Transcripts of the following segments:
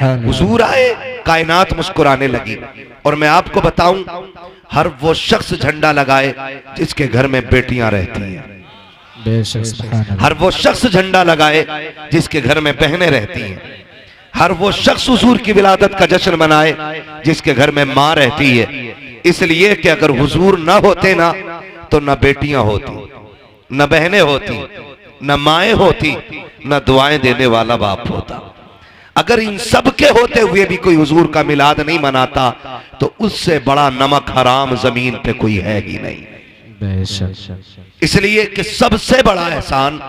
हुजूर आए, कायनात मुस्कुराने लगी। और मैं आपको बताऊं, हर वो शख्स झंडा लगाए जिसके घर में बेटियां रहती हैं। हर वो शख्स झंडा लगाए जिसके घर में बहनें रहती हैं। हर वो शख्स हुजूर की विलादत का जश्न मनाए जिसके घर में माँ रहती है। इसलिए कि अगर हुजूर ना होते ना तो न बेटियां होती, न बहनें होती, न माएँ होती, न दुआएं देने वाला बाप होता। अगर इन सब के होते हुए भी कोई हुजूर का मिलाद नहीं मनाता तो उससे बड़ा नमक हराम जमीन पे कोई है ही नहीं। इसलिए कि सबसे बड़ा एहसान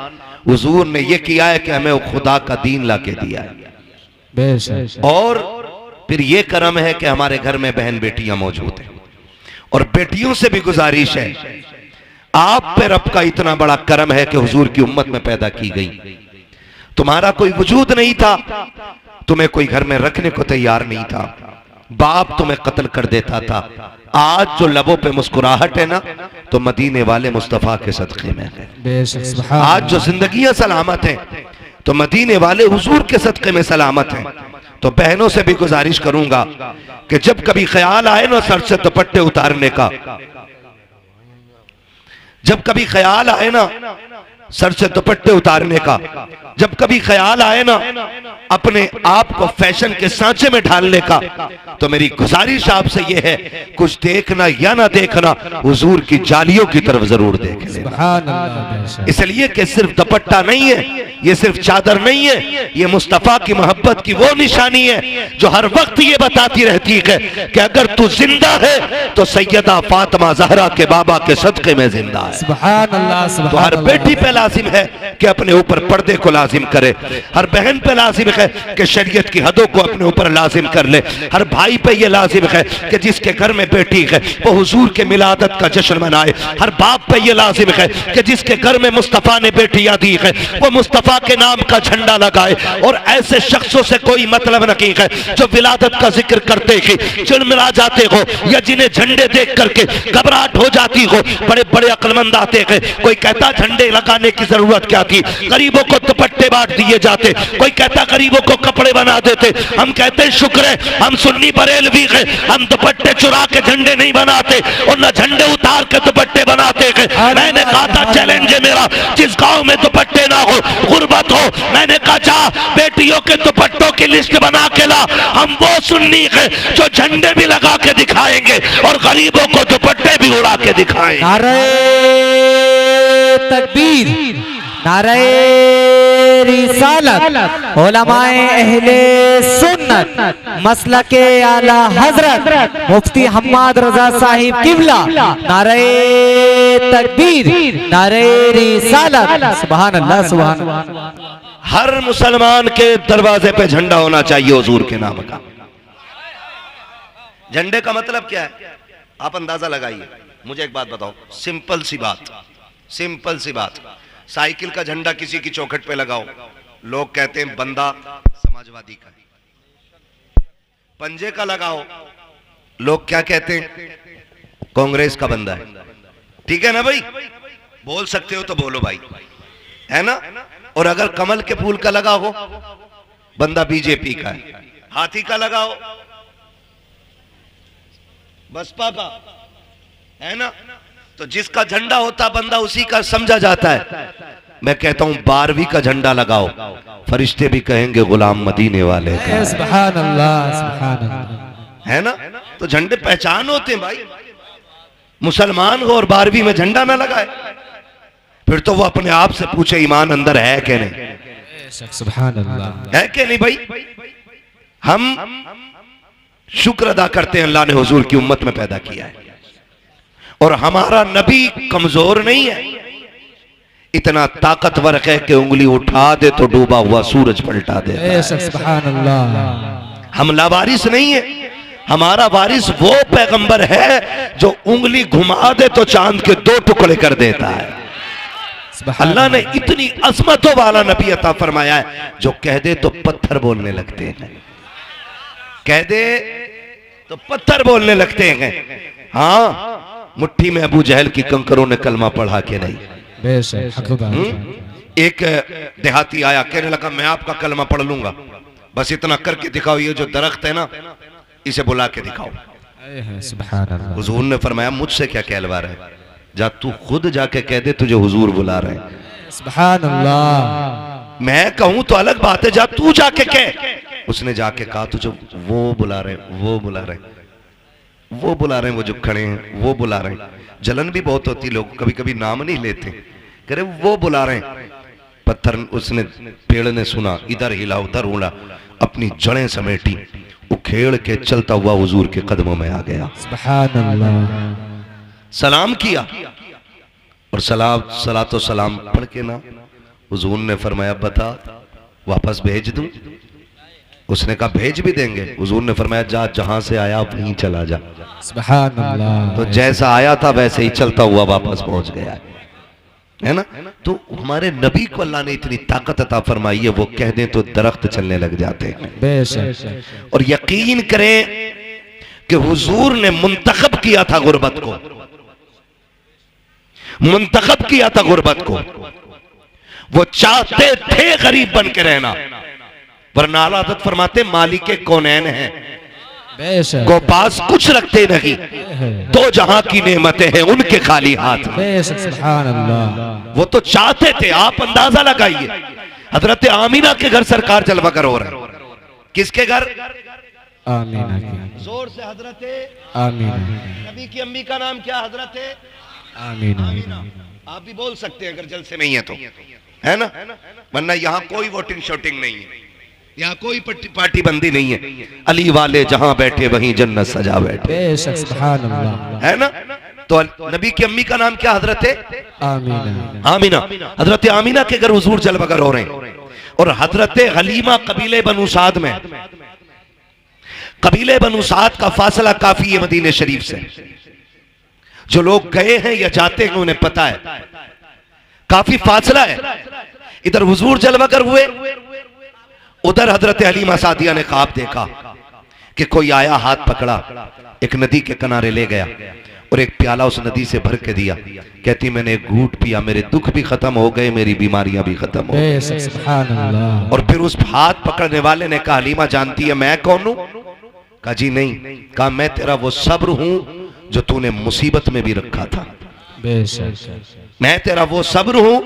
हुजूर ने यह किया है कि हमें वो खुदा का दीन लाके दिया है। और फिर ये करम है कि हमारे घर में बहन बेटियां मौजूद हैं। और बेटियों से भी गुजारिश है, आप पे रब का इतना बड़ा करम है कि हुजूर की उम्मत में पैदा की गई। तुम्हारा कोई वजूद नहीं था, तुम्हें कोई घर में रखने को तैयार नहीं था, बाप तुम्हें कत्ल कर देता था। आज जो लबों पे मुस्कुराहट है ना तो मदीने वाले मुस्तफा के सदक़े में है। आज जो जिंदगियां सलामत हैं तो मदीने वाले हुजूर के सदक़े में सलामत हैं। तो बहनों से भी गुजारिश करूंगा कि जब कभी ख्याल आए ना सर से दुपट्टे उतारने का, जब कभी ख्याल आए ना सर से दुपट्टे उतारने का, जब कभी ख्याल आए ना अपने आप को फैशन के सांचे में ढालने का, तो मेरी गुजारिश आपसे यह है, कुछ देखना या ना देखना, हुजूर की जालियों की तरफ जरूर देख लेना। इसलिए कि सिर्फ दुपट्टा नहीं है, ये सिर्फ चादर नहीं है, ये मुस्तफा की मोहब्बत की वो निशानी है जो हर वक्त ये बताती रहती है कि अगर तू जिंदा है तो सैयदा फातिमा ज़हरा के बाबा के सदक़े में जिंदा है। तो हर बेटी पे लाजिम है कि अपने ऊपर पर्दे को लाजिम करे। हर बहन पे लाजिम है कि शरीयत की हदों को अपने ऊपर लाजिम कर ले। हर भाई पे ये लाजिम है कि जिसके घर में बेटी है वो हुजूर के मिलादत का जश्न मनाए। हर बाप पे ये लाजिम है कि जिसके घर में मुस्तफा ने बेटियां दी है वो मुस्तफा के नाम का झंडा लगाए। और ऐसे शख्सों से कोई मतलब नहीं है जो विलादत का जिक्र करते ही चिड़मिड़ा जाते हो या जिन्हें झंडे देख करके घबराहट हो जाती हो। बड़े बड़े अक्लमंद आते हैं, कोई कहता झंडे लगाने की जरूरत क्या थी, गरीबों को दुपट्टे बांट दिए जाते, कोई कहता गरीबों को कपड़े बना देते। हम कहते हैं शुक्र है हम सुन्नी बरेलवी हैं, हम दुपट्टे चुरा के झंडे नहीं बनाते और न झंडे उतार के दुपट्टे बनाते हैं। मैंने कहा था चैलेंज है मेरा, जिस गांव में दुपट्टे ना हो, गुर्बत हो, मैंने कहा बेटियों के दुपट्टों की लिस्ट बना के ला। हम वो सुन्नी हैं जो झंडे भी लगा के दिखाएंगे और गरीबों को दुपट्टे भी उड़ा के दिखाएंगे। नारे तकबीर, नारे रिसालत, उलमाए अहले सुन्नत, मसलके आला हजरत मुफ्ती हम्माद रजा साहिब किबला, नारे तकबीर, नारे रिसालत। सुभान अल्लाह, सुभान अल्लाह। हर मुसलमान के दरवाजे पे झंडा होना चाहिए हुजूर के नाम का। झंडे का मतलब क्या है आप अंदाजा लगाइए। मुझे एक बात बताओ, सिंपल सी बात, सिंपल सी बात। साइकिल का झंडा किसी की चौखट पे लगाओ, लोग कहते हैं बंदा समाजवादी का। पंजे का लगाओ, लोग क्या कहते हैं, कांग्रेस का बंदा है। ठीक है ना भाई, बोल सकते हो तो बोलो भाई, है ना। और अगर कमल के फूल का लगा हो, बंदा बीजेपी का है। हाथी का लगाओ, बसपा का, है ना। तो जिसका झंडा होता बंदा उसी का समझा जाता है। मैं कहता हूं 12वीं का झंडा लगाओ, फरिश्ते भी कहेंगे गुलाम मदीने वाले का। सुभान अल्लाह, सुभान अल्लाह, है ना। तो झंडे पहचान होते हैं भाई। मुसलमान हो और 12वीं में झंडा ना लगाए, फिर तो वो अपने आप से पूछे ईमान अंदर है कि नहीं, सुभान अल्लाह, है कि नहीं भाई। हम शुक्र अदा करते हैं अल्लाह ने हुजूर की उम्मत में पैदा किया है। और हमारा नबी कमजोर नहीं है, इतना ताकतवर है कि उंगली उठा दे तो डूबा हुआ सूरज पलटा दे। सुभान अल्लाह। हम लावारिस नहीं है, हमारा वारिस वो पैगंबर है जो उंगली घुमा दे तो चांद के 2 टुकड़े कर देता है। अल्लाह ने इतनी अजमतों वाला नबी अता फरमाया है जो कह दे तो पत्थर बोलने लगते हैं, कह दे तो पत्थर बोलने लगते हैं। हाँ, मुट्ठी में अबू जहल की कंकरों ने कलमा पढ़ा के नहीं। बेशक। एक देहाती आया, कहने लगा मैं आपका कलमा पढ़ लूंगा। बस इतना करके दिखाओ, ये जो दरख्त है ना इसे बुला के दिखाओ। सुभान अल्लाह। हुजूर ने फरमाया मुझसे क्या कहलवा रहा है, जा तू खुद जाके कह दे तुझे हुजूर बुला रहे हैं। सुभान अल्लाह। मैं कहूं तो अलग बात है, जा तू जाके कह। उसने जाके कहा तुझे वो बुला रहे, वो बुला रहे, वो बुला रहे हैं, वो जो खड़े हैं वो बुला रहे हैं। जलन भी बहुत होती, लोग कभी कभी नाम नहीं लेते, कह रहे वो बुला रहे हैं। पत्थर उसने, पेड़ ने सुना, इधर हिला उधर उड़ा, अपनी जड़ें समेटी, उखेड़ के चलता हुआ हुजूर के कदमों में आ गया। सुभान अल्लाह। सलाम किया और सलातो सलाम पढ़ के ना हुजूर ने फरमाया बता वापस भेज दूं? उसने कहा भेज भी देंगे। हुजूर ने फरमाया जा, जहां से आया वहीं चला जा। सुभान अल्लाह। तो जैसा आया था वैसे ही चलता हुआ वापस पहुंच गया है ना। तो हमारे नबी को अल्लाह ने इतनी ताकत अता फरमाई है, वो कह दें तो दरख्त चलने लग जाते हैं। बेशक। और यकीन करें कि हुजूर ने मुंतखब किया था गुर्बत को, मुंतखब किया था गुर्बत को। वो चाहते थे गरीब बन के रहना, वरना आला हज़रत फरमाते मालिक कौनैन है, को पास कुछ रखते नहीं, दो जहां की नेमतें हैं उनके खाली हाथ। सुभान अल्लाह। वो तो चाहते थे, आप अंदाजा लगाइए हजरत आमीना के घर सरकार जलवा कर हो रहा है। किसके घर? आमीना की। जोर से हजरत आमीना। नबी की अम्मी का नाम क्या? हजरत आमीना। आप भी बोल सकते हैं अगर जलसे में ही है तो, है ना, वरना यहाँ कोई वोटिंग शोटिंग नहीं है, यहाँ कोई पार्टी बंदी नहीं है। अली वाले जहां बैठे वहीं जन्नत सजा बैठे। सुभान अल्लाह। है ना। तो नबी की अम्मी का नाम क्या? हजरत आमीना। आमीना। हजरत आमीना के घर हुजूर जलवगर हो रहे हैं। और हजरत हलीमा कबीले बनु साद में, कबीले बनु साद का फासला काफी है मदीने शरीफ से। जो लोग गए हैं या जाते हैं उन्हें पता है काफी फासला है। इधर हुजूर जलवगर हुए, उधर हजरत हलीमा सादिया ने ख्वाब देखा कि कोई आया, हाथ पकड़ा, एक नदी के किनारे ले गया और एक प्याला उस नदी से भर के दिया। कहती मैंने एक घूंट पिया, मेरे दुख भी खत्म हो गए, मेरी बीमारियां भी खत्म हो गई। सुभान अल्लाह। और फिर उस हाथ पकड़ने वाले ने कहा हलीमा जानती है मैं कौन हूं? कहा जी नहीं। कहा मैं तेरा वो सब्र हूं जो तूने मुसीबत में भी रखा था। मैं तेरा वो सब्र हूं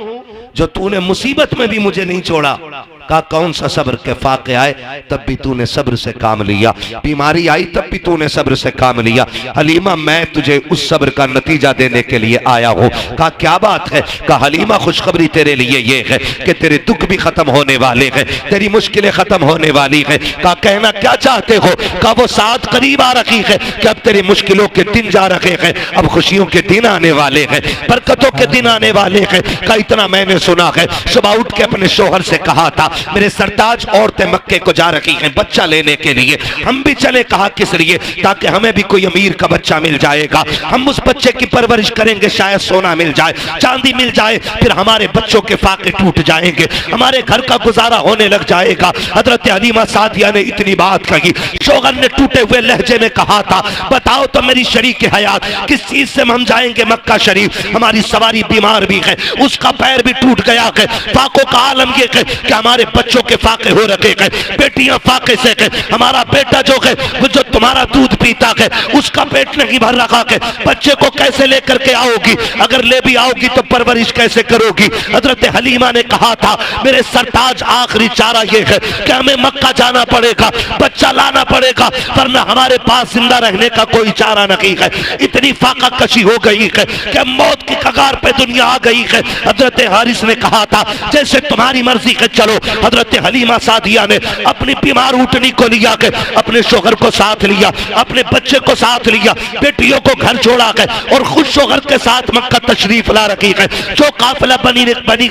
जो तूने मुसीबत में भी मुझे नहीं छोड़ा। कहा कौन सा सब्र? के फाके आए तब भी तूने सब्र से काम लिया, बीमारी आई तब भी तूने सब्र से काम लिया। हलीमा मैं तुझे उस सब्र का नतीजा देने के लिए आया हूं। कहा क्या बात है? कहा हलीमा खुशखबरी तेरे लिए ये है कि तेरे दुख भी खत्म होने वाले हैं, तेरी मुश्किलें खत्म होने वाली हैं। कहा कहना क्या चाहते हो? कहा वो साथ करीब आ रखी है कि अब तेरी मुश्किलों के दिन जा रहे हैं, अब खुशियों के दिन आने वाले हैं, बरकतों के दिन आने वाले हैं। कहा इतना मैंने सुना है, सुबह उठ के अपने शोहर से कहा था मेरे सरताज औरतें मक्के को जा रही हैं बच्चा लेने के लिए, हम भी चले। कहा किस लिए? ताकि हमें भी कोई अमीर का बच्चा मिल जाएगा, हम उस बच्चे की परवरिश करेंगे, शायद सोना मिल जाए, चांदी मिल जाए, फिर हमारे बच्चों के फाके टूट जाएंगे, हमारे घर का गुजारा होने लग जाएगा। हजरत हलीमा सादिया ने इतनी बात कही, शोहर ने टूटे हुए लहजे में कहा था बताओ तो मेरी शरीक हयात किस चीज से हम जाएंगे मक्का शरीफ? हमारी सवारी बीमार भी है, उसका पैर भी टूट गया है, फाकों का आलम ये है कि हमारे बच्चों के फाके हो रखे हैं, बेटियां फाके से है, हमारा बेटा जो है वो जो तुम्हारा दूध पीता है उसका पेट नहीं भर रखा है, बच्चे को कैसे लेकर के आओगी? अगर ले भी आओगी तो परवरिश कैसे करोगी? हजरत हलीमा ने कहा था मेरे सरताज आखिरी चारा ये है कि हमें मक्का जाना पड़ेगा, बच्चा लाना पड़ेगा, वरना हमारे पास जिंदा रहने का कोई चारा नहीं है। इतनी फाका कशी हो गई है कि मौत की कगार पे दुनिया आ गई है। हजरत हारिस ने कहा था जैसे तुम्हारी मर्जी है चलो। हजरत हलीमा सादिया ने अपनी बीमार ऊँटनी को लिया के अपने शोहर को साथ लिया, अपने बच्चे को साथ लिया, बेटियों को घर छोड़ा के और खुद शोहर के साथ मक्का तशरीफ ला रखी है। जो काफिला बनी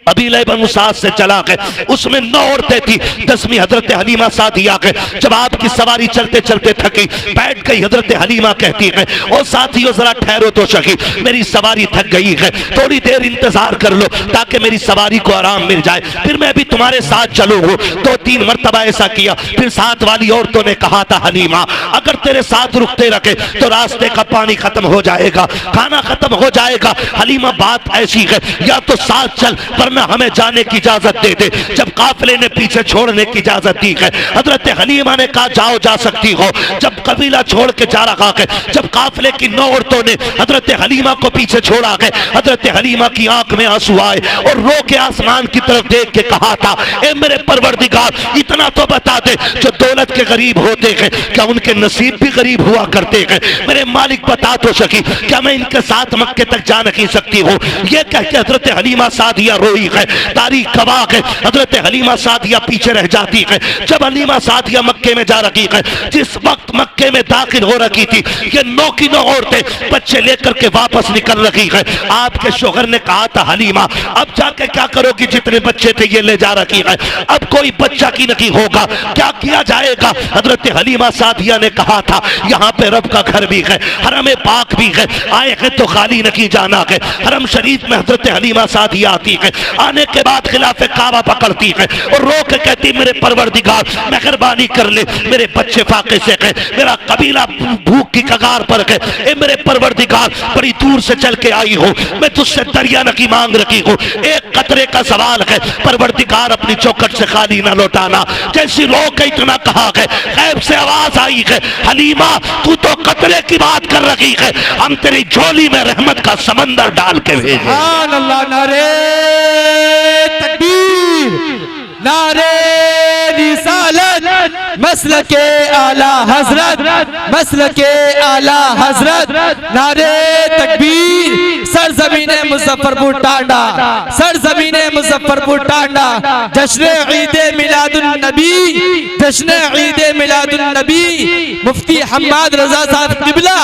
कबीले बनु साद से चला गए उसमें 9 औरतें थी, 10वीं हजरत हलीमा सादिया के। जब आपकी सवारी चलते चलते थकी बैठ गई, हजरत हलीमा कहती है और साथियों जरा ठहरो तो सही, मेरी सवारी थक गई है, थोड़ी देर इंतजार कर लो ताकि मेरी सवारी को आराम मिल जाए, फिर मैं भी तुम्हारे साथ चलूंगा। 2-3 मरतबा ऐसा किया, फिर साथ वाली औरतों ने कहा था हलीमा अगर तेरे साथ रुकते रखे तो रास्ते का पानी खत्म हो जाएगा, खाना खत्म हो जाएगा। हलीमा बात ऐसी है या तो साथ चल वरना हमें जाने की इजाजत दे दे। जब काफिले ने पीछे छोड़ने की इजाजत दी है, हजरत हलीमा ने कहा जाओ, जा सकती हो। जब कबीला छोड़ के जा रहा है, जब काफिले की 9 औरतों ने हजरत हलीमा को पीछे छोड़ा है, हजरत हलीमा की आंख में आंसू आए और रो के आसमान की तरफ देख के कहा था, ए मेरे परवरदिगार, इतना तो बता दे, जो दौलत के गरीब होते हैं क्या उनके नसीब भी गरीब हुआ करते हैं? मेरे मालिक बता तो सकी, क्या मैं इनके साथ मक्के तक जा नहीं सकती हूँ? ये कह के हजरत हलीमा सादिया रोई है। तारीख गवाह है, हजरत हलीमा सादिया पीछे रह जाती है। जब हलीमा सादिया मक्के में जा रही है, जिस वक्त मक्के में दाखिल हो रही थी, ये 9 की 9 औरतें बच्चे लेकर के वापस निकल रही है। आपके शोहर ने कहा था, हलीमा अब जाके क्या करोगी? जितने बच्चे थे ये ले जा रही है, अब कोई बच्चा की नहीं होगा, क्या किया जाएगा? हजरत हलीमा सादिया ने कहा था, यहाँ पे रब का घर भी है, हरम पाक भी है, आए हैं तो खाली नहीं जाना है। हरम शरीफ में हजरत हलीमा सादिया आती है, आने के बाद खिलाफे काबा पकड़ती है और रो के कहती, मेरे परवरदिगार मेहरबानी कर ले, मेरे बच्चे फाके से है, मेरा कबीला भूख की कगार पर है। ए मेरे परवरदिगार, बड़ी दूर से चल के आई हूँ, मैं तुझसे दरिया नकी मांग रखी हूँ, एक कतरे का सवाल है, परवरदिगार अपनी चौखट से खाली ना लौटाना। जैसी रो के इतना कहा है, गैब से आवाज आई है, हलीमा तू तो कतरे की बात कर रही है, हम तेरी झोली में रहमत का समंदर डाल के भेजे। सुभान अल्लाह, नारे तकबीर, नारे रिसालत, मसलके आला हजरत, मसलके आला हजरत, नारे तकबीर, सरजमीने मुजफ्फरपुर टांडा, सरजमीने मुजफ्फरपुर टांडा, जश्न ईदे मिलादुन नबी, जश्न ईदे मिलादुन नबी, मुफ्ती हम्माद रजा साहब किबला,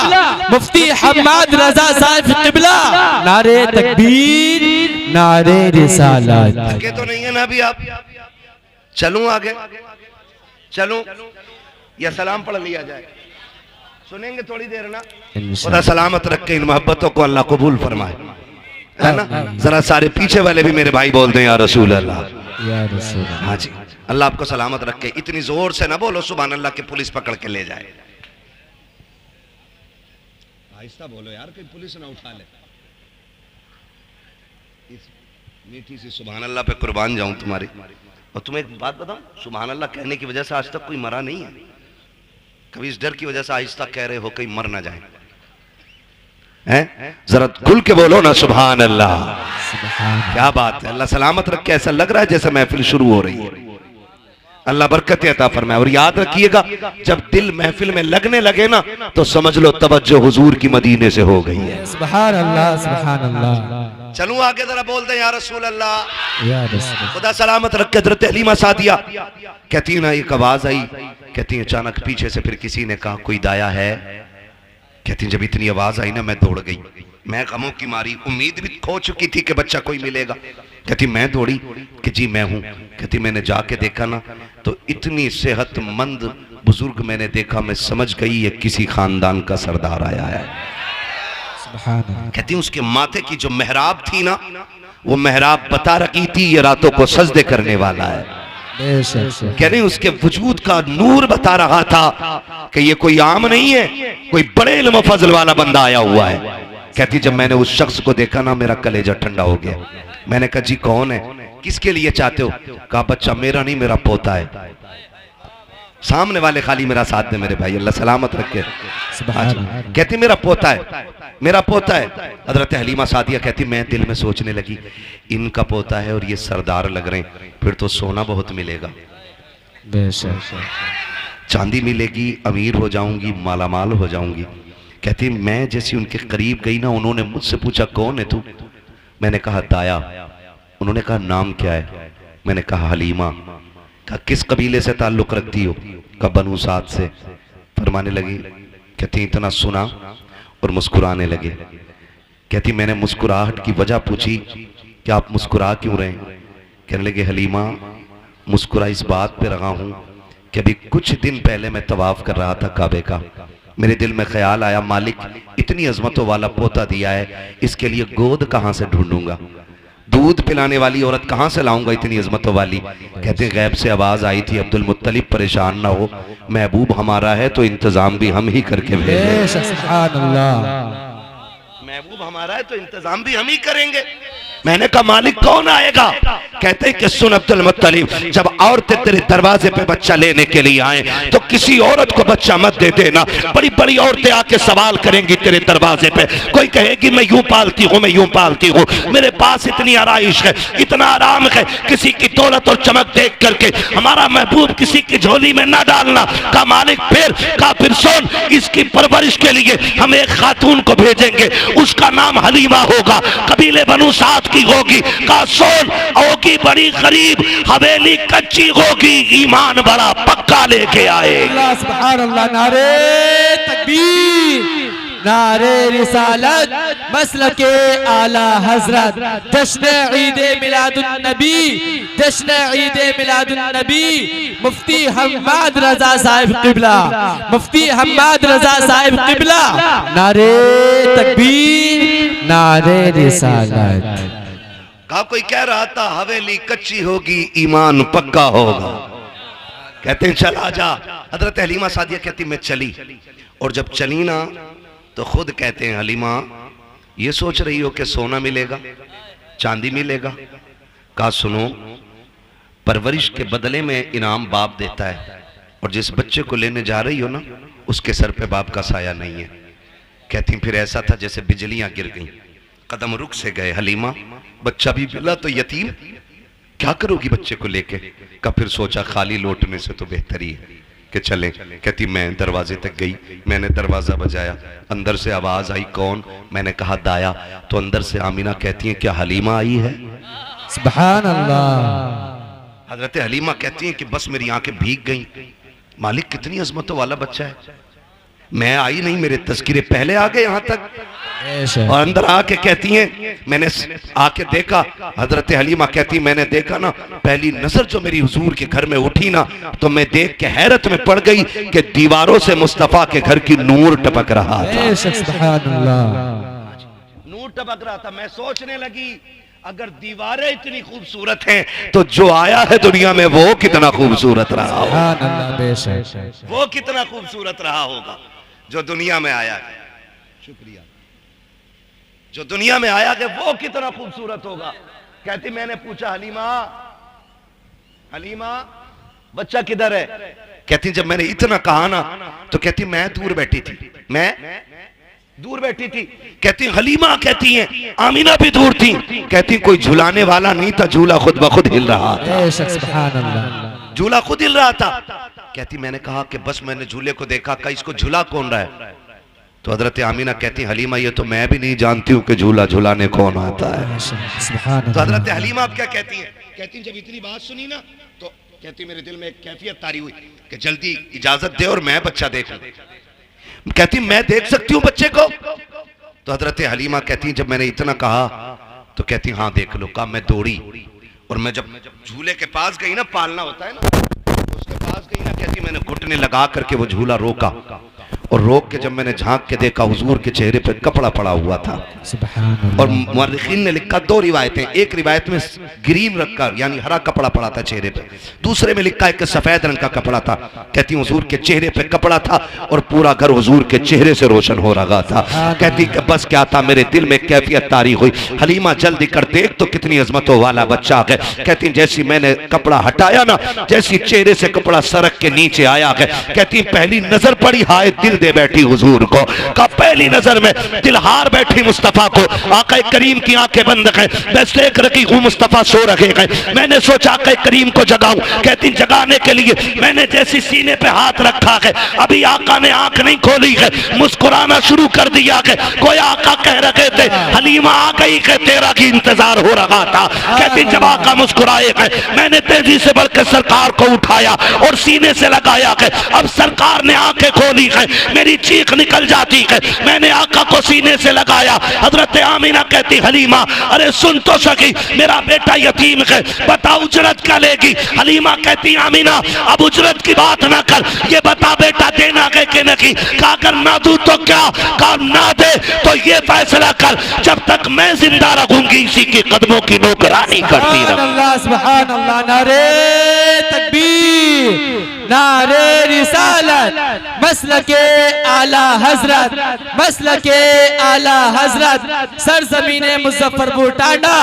मुफ्ती हम्माद रजा साहब किबला, नारे तकबीर, नारे रिसालत। थके तो नहीं है ना अभी आप? चलूं आगे, चलूं या सलाम पढ़ लिया जाए? सुनेंगे थोड़ी देर ना? खुदा सलामत रखे, इन मोहब्बतों को अल्लाह कबूल फरमाए, है ना? जरा सारे पीछे वाले भी मेरे भाई बोल दें या रसूल अल्लाह, या रसूल। हाँ जी, अल्लाह आपको सलामत रखे। इतनी जोर से ना बोलो सुभान अल्लाह के पुलिस पकड़ के ले जाए। आहिस्ता बोलो यार, कोई पुलिस ना उठा ले। इस मीठी सी सुभान अल्लाह पे कुर्बान जाऊं तुम्हारी। और तुम्हें एक बात बताऊं, सुभान अल्लाह कहने की वजह से आज तक कोई मरा नहीं है। कभी इस डर की वजह से आहिस्ता कह रहे हो कहीं मर ना जाए, हैं? जरा खुल के बोलो ना सुभान अल्लाह। क्या बात है, अल्लाह सलामत रखे। ऐसा लग रहा है जैसे महफिल शुरू हो रही है। अल्लाह बरकत अता फरमाए। और याद रखिएगा, जब दिल महफिल में लगने लगे ना तो समझ लो तवज्जो हुजूर की मदीने से हो गई है। सुभान अल्लाह, सुभान अल्लाह। चलूं आगे, जरा बोल दे या रसूल अल्लाह, या रसूल। खुदा सलामत रखे। हजरत हलीमा सादिया कहती है ना, एक आवाज आई, कहती है अचानक पीछे से फिर किसी ने कहा कोई दाया है। कहती जब इतनी आवाज आई ना मैं दौड़ गई, मैं गमों की मारी, उम्मीद भी खो चुकी थी कि बच्चा कोई मिलेगा। कहती मैं दौड़ी कि जी मैं हूं। कहती मैंने जाके देखा ना तो इतनी सेहतमंद बुजुर्ग मैंने देखा, मैं समझ गई ये किसी खानदान का सरदार आया है। कहती उसके माथे की जो मेहराब थी ना, वो मेहराब बता रही थी ये रातों को सजदे करने वाला है। कहने उसके वजूद का नूर बता रहा था कि ये कोई आम नहीं है, कोई बड़े इल्म फजल वाला बंदा आया हुआ है। कहती जब मैंने उस शख्स को देखा ना मेरा कलेजा ठंडा हो गया। मैंने कहा जी कौन है, किसके लिए चाहते हो? कहा बच्चा मेरा नहीं, मेरा पोता है। सामने वाले खाली मेरा साथ दे मेरे भाई, अल्लाह सलामत रखे। कहती मेरा पोता है, मेरा पोता है। हजरत हलीमा सादिया कहती मैं दिल में सोचने लगी इनका पोता है और ये सरदार लग रहे हैं, फिर तो सोना बहुत मिलेगा, चांदी मिलेगी, अमीर हो जाऊंगी, मालामाल हो जाऊंगी। कहती मैं जैसी उनके करीब गई ना, उन्होंने मुझसे पूछा कौन है तू? मैंने कहा दाया। उन्होंने कहा नाम क्या है? मैंने कहा हलीमा। कहा किस कबीले से ताल्लुक रखती हो? कहा बनु साद से। फरमाने लगी, कहती इतना सुना और मुस्कुराने लगे। कहती मैंने मुस्कुराहट की वजह पूछी कि आप मुस्कुरा क्यों रहे? कहने लगे हलीमा मुस्कुरा इस बात पे रहा हूं कि अभी कुछ दिन पहले मैं तवाफ कर रहा था काबे का, मेरे दिल में ख्याल आया मालिक इतनी अजमतों वाला पोता दिया है, इसके लिए गोद कहां से ढूंढूंगा, दूध पिलाने वाली औरत कहां से लाऊंगा इतनी अजमतों वाली। कहते गैब से आवाज आई थी अब्दुल मुत्तलिब परेशान ना हो, महबूब हमारा है तो इंतजाम भी हम ही करके भेजेंगे। सुभान अल्लाह। महबूब हमारा है तो इंतजाम भी हम ही करेंगे। मैंने कहा मालिक कौन आएगा? कहते हैं कि सुन अब्दुल मुत्तलिब, जब औरतें तेरे दरवाजे पे बच्चा लेने के लिए आए तो किसी औरत को बच्चा मत दे देना। बड़ी बड़ी औरतें आके सवाल करेंगी तेरे दरवाजे पे, कोई कहेगी मैं यूं पालती हूँ, मैं यूं पालती हूँ, मेरे पास इतनी आराइश है, इतना आराम है, किसी की दौलत और चमक देख करके हमारा महबूब किसी की झोली में ना डालना। का मालिक फिर सुन, इसकी परवरिश के लिए हम एक खातून को भेजेंगे, उसका नाम हलीमा होगा, कबीले बनु साद की होगी। का सुन, होगी बड़ी गरीब, हवेली कच्ची होगी, ईमान बड़ा पक्का लेके आए। अल्लाह सुभान अल्लाह, नारे तकबीर, नारे रिसालत, मसलके आला हजरत, जश्न ईद मिलादुन नबी, जश्न ईद मिलादुन नबी, मुफ्ती हम्माद रजा साहिब किबला, मुफ्ती हम्माद रजा साहिब किबला, नारे तकबीर, नारे रिसालत। कहा कोई कह रहा था हवेली कच्ची होगी, ईमान पक्का होगा। कहते हैं चल आजा। हजरत हलीमा सादिया कहती मैं चली, और जब चली ना तो खुद कहते हैं हलीमा ये सोच रही हो कि सोना मिलेगा, चांदी मिलेगा? कहा सुनो, परवरिश के बदले में इनाम बाप देता है, और जिस बच्चे को लेने जा रही हो ना उसके सर पे बाप का साया नहीं है। कहती फिर ऐसा था जैसे बिजलियां गिर गईं, कदम रुक से गए। हलीमा बच्चा भी मिला तो यतीम, क्या करोगी बच्चे को लेके? का फिर सोचा खाली लौटने से तो बेहतरी है कि चलें। कहती मैं दरवाजे तक गई, मैंने दरवाजा बजाया, अंदर से आवाज आई कौन? मैंने कहा दाया। तो अंदर से आमीना कहती है क्या हलीमा आई है? सुभान अल्लाह। हजरत हलीमा कहती हैं कि बस मेरी आंखें भीग गईं, मालिक कितनी अजमतों वाला बच्चा है। मैं आई नहीं, मेरे तज़किरे पहले आ गए यहाँ तक। और अंदर आके कहती हैं मैंने आके देखा, हजरत हलीमा कहती मैंने देखा ना, पहली नजर जो मेरी हुजूर के घर में उठी ना तो मैं देख के हैरत में पड़ गई कि दीवारों से मुस्तफा के घर की नूर टपक रहा था। सुभान अल्लाह, नूर टपक रहा था। मैं सोचने लगी अगर दीवारें इतनी खूबसूरत हैं तो जो आया है दुनिया में वो कितना खूबसूरत रहा होगा, वो कितना खूबसूरत रहा होगा जो दुनिया में आया है। शुक्रिया। जो दुनिया में आया है वो कितना खूबसूरत होगा। कहती मैंने पूछा हलीमा, हलीमा बच्चा किधर है? कहती जब मैंने इतना कहा ना तो कहती मैं दूर बैठी थी, मैं दूर बैठी थी। कहती हलीमा कहती हैं आमीना भी दूर थी। कहती कोई झुलाने वाला नहीं था, झूला खुद ब खुद हिल रहा था, झूला खुद हिल रहा था। कहती मैंने कहा कि बस मैंने झूले को देखा, का इसको झूला कौन रहा है? तो हजरत आमीना कहती हलीमा ये तो मैं भी नहीं जानती हूँ कि झूला झुलाने कौन आता है। तो हजरत हलीमा आप क्या कहती हैं? कहती जब इतनी बात सुनी ना तो कहती मेरे दिल में एक कैफियत तारी हुई कि जल्दी इजाजत दे और मैं बच्चा देखूं। कहती मैं देख सकती हूँ बच्चे को? तो हजरत हलीमा कहती जब मैंने इतना कहा तो कहती हाँ देख लो। कहा मैं दौड़ी और मैं जब झूले के पास गई ना, पालना होता है ना, उसके पास गई ना, कहती मैंने घुटने लगा करके वो झूला रोका, और रोक के जब मैंने झांक के देखा हुजूर के चेहरे पे कपड़ा पड़ा हुआ था। और मुअर्रिखीन ने लिखा दो रिवायतें, एक रिवायत में ग्रीन रखा यानी हरा कपड़ा पड़ा था चेहरे पे, दूसरे में लिखा है कि सफेद रंग का कपड़ा था। कहती हुजूर के चेहरे पे कपड़ा था और पूरा घर हुजूर के चेहरे से रोशन हो रहा था। कहती कि बस क्या था, मेरे दिल में कैफियत तारी हुई, हलीमा जल्दी कर देख तो कितनी अजमतों वाला बच्चा है। कहती जैसी मैंने कपड़ा हटाया ना, जैसी चेहरे से कपड़ा सरक के नीचे आया है, कहती पहली नजर पड़ी हाय दिल दे बैठी हुजूर को। का पहली नजर में दिल हार बैठी मुस्तफा को। आका करीम की आंखें बंद हैं, बस देख रखी हूँ मुस्तफा सो रहे हैं। मैंने सोचा आका करीम को जगाऊं। कहती जगाने के लिए मैंने जैसी सीने पे हाथ रखा है, अभी आका ने आंख नहीं खोली है, मुस्कुराना शुरू कर दिया है। कोई आका कह रहे थे हलीमा आ गई है, तेरा की इंतजार हो रहा था। कहती जब आका मुस्कुराए हैं, मैंने तेजी से बढ़कर सरकार को उठाया और सीने से लगाया है। अब सरकार ने आंखें खोली है, मेरी चीख निकल जाती है। मैंने आका को सीने से लगाया। हजरत आमीना कहती हलीमा अरे सुन तो सकी, मेरा बेटा यतीम है, बता उजरत क्या लेगी? हलीमा कहती आमीना अब उजरत की बात ना कर, ये बता बेटा देना है कि नहीं? कहा अगर ना दूं तो क्या, कहा ना दे तो ये फैसला कर, जब तक मैं जिंदा रहूंगी इसी के कदमों की नौकरानी करती रहूंगी। सुभान अल्लाह, नारे तकबीर, नारे रिसालत, रिसालत मसलके आला हजरत मसलके आला हजरत सरजमीने मुजफ्फरपुर टांडा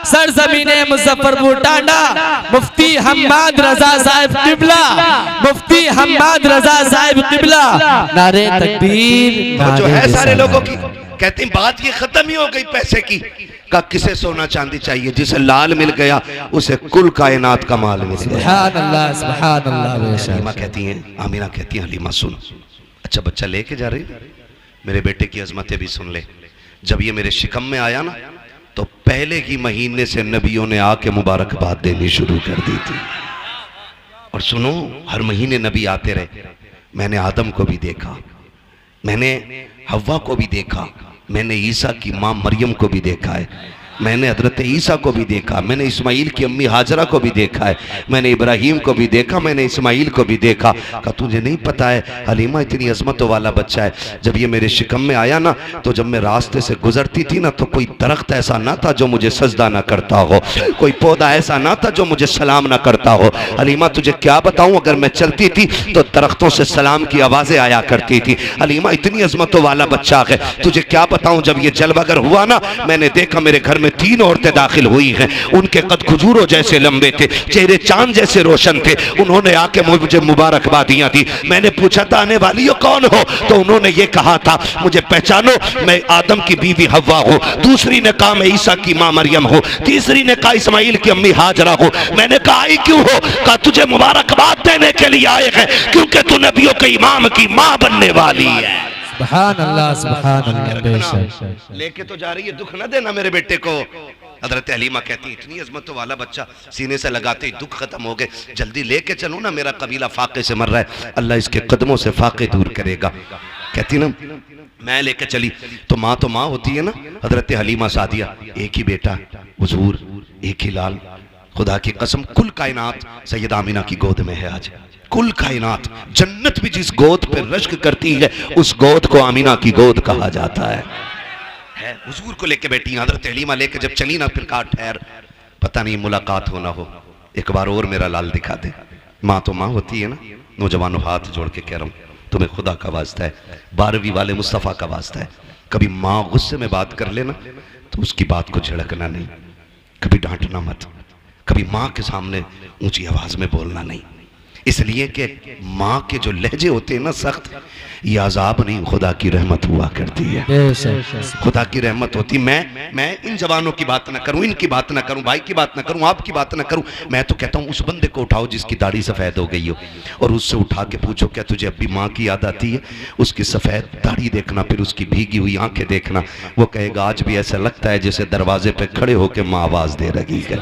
सरजमीने मुजफ्फरपुर टांडा मुफ्ती हम्माद रजा साहिब किबला मुफ्ती हम्माद रजा साहिब किबला नारे तकबीर और जो नारे है सारे रिसालत। लोगों की कहते हैं बात ये खत्म ही हो गई पैसे की का किसे सोना चांदी चाहिए जिसे लाल मिल गया उसे कुल कायनात का माल मिल गया। सुभान अल्लाह सुभान अल्लाह बेशक। हलीमा कहती हैं आमीना कहती हैं हलीमा सुन अच्छा बच्चा लेके जा रही मेरे बेटे की अजमतें भी सुन ले। जब ये मेरे शिकम में आया ना तो पहले ही महीने से नबियों ने आके मुबारकबाद देनी शुरू कर दी थी। और सुनो हर महीने नबी आते रहे। मैंने आदम को भी देखा मैंने हव्वा को भी देखा मैंने ईसा की माँ मरियम को भी देखा है मैंने हजरत ईसा को भी देखा मैंने इस्माइल की अम्मी हाजरा को भी देखा है मैंने इब्राहिम को भी देखा मैंने इस्माइल को भी देखा। कहा तुझे नहीं पता है हलीमा इतनी अजमतों वाला बच्चा है। जब ये मेरे शिकम में आया ना तो जब मैं रास्ते से गुजरती थी ना तो कोई दरख्त ऐसा ना था जो मुझे सजदा ना करता हो कोई पौधा ऐसा ना था जो मुझे सलाम ना करता हो। हलीमा तुझे क्या बताऊं अगर मैं चलती थी तो दरख्तों से सलाम की आवाजें आया करती थी। हलीमा इतनी अजमतों वाला बच्चा है तुझे क्या बताऊं जब ये जलवागर हुआ ना मैंने देखा मेरे घर में 3 औरतें दाखिल हुई हैं। उनके कद खजूरों जैसे लंबे थे चेहरे चांद जैसे रोशन थे। उन्होंने आके मुझे मुबारकबादियां दी। मैंने पूछा था आने वाली हो कौन हो तो उन्होंने ये कहा था मुझे पहचानो मैं आदम की बीवी हव्वा हूँ। दूसरी ने कहा मैं ईसा की माँ मरियम हूँ। तीसरी ने कहा इस्माइल की अम्मी हाजरा हूँ। मैंने कहा आई क्यों हो कहा तुझे मुबारकबाद देने के लिए आए हैं क्योंकि तू नबियों के इमाम की माँ बनने वाली है। सुभान अल्लाह बेशक। लेके तो जा रही है दुख ना देना मेरे बेटे को। हजरत हलीमा कहती है इतनी अजमतों वाला बच्चा सीने से लगाते ही दुख खत्म हो गए जल्दी लेके चलो ना मेरा कबीला फाके से मर रहा है अल्लाह इसके कदमों से फाके दूर करेगा। कहती ना मैं लेके चली तो माँ होती है ना हजरत हलीमा सादिया एक ही बेटा हुजूर एक ही लाल खुदा की कसम कुल कायनात सैयद आमीना की गोद में है आज। कुल कायनात जन्नत भी जिस गोद पे रश्क करती है उस गोद को आमीना की गोद कहा जाता है। हुजूर को लेके बैठी हजरत हलीमा लेके जब चली ना फिर कहा ठहर पता नहीं मुलाकात हो ना हो एक बार और मेरा लाल दिखा दे। माँ तो माँ होती है ना। नौजवानों हाथ जोड़ के कह रहा हूँ तुम्हें खुदा का वास्ता है 12वीं वाले मुस्तफ़ा का वास्ता है कभी माँ गुस्से में बात कर लेना तो उसकी बात को झड़कना नहीं कभी डांटना मत कभी माँ के सामने ऊंची आवाज में बोलना नहीं इसलिए कि माँ के जो लहजे होते हैं ना सख्त ये अजाब नहीं खुदा की रहमत हुआ करती है। खुदा की रहमत होती। मैं इन जवानों की बात ना करूं इनकी बात ना करूं भाई की बात ना करूं आपकी बात ना करूं मैं तो कहता हूं उस बंदे को उठाओ जिसकी दाढ़ी सफ़ेद हो गई हो और उससे उठा के पूछो क्या तुझे अब भी माँ की याद आती है। उसकी सफ़ेद दाढ़ी देखना फिर उसकी भीगी हुई आंखें देखना वो कहेगा आज भी ऐसा लगता है जैसे दरवाजे पे खड़े होकर माँ आवाज़ दे रही है।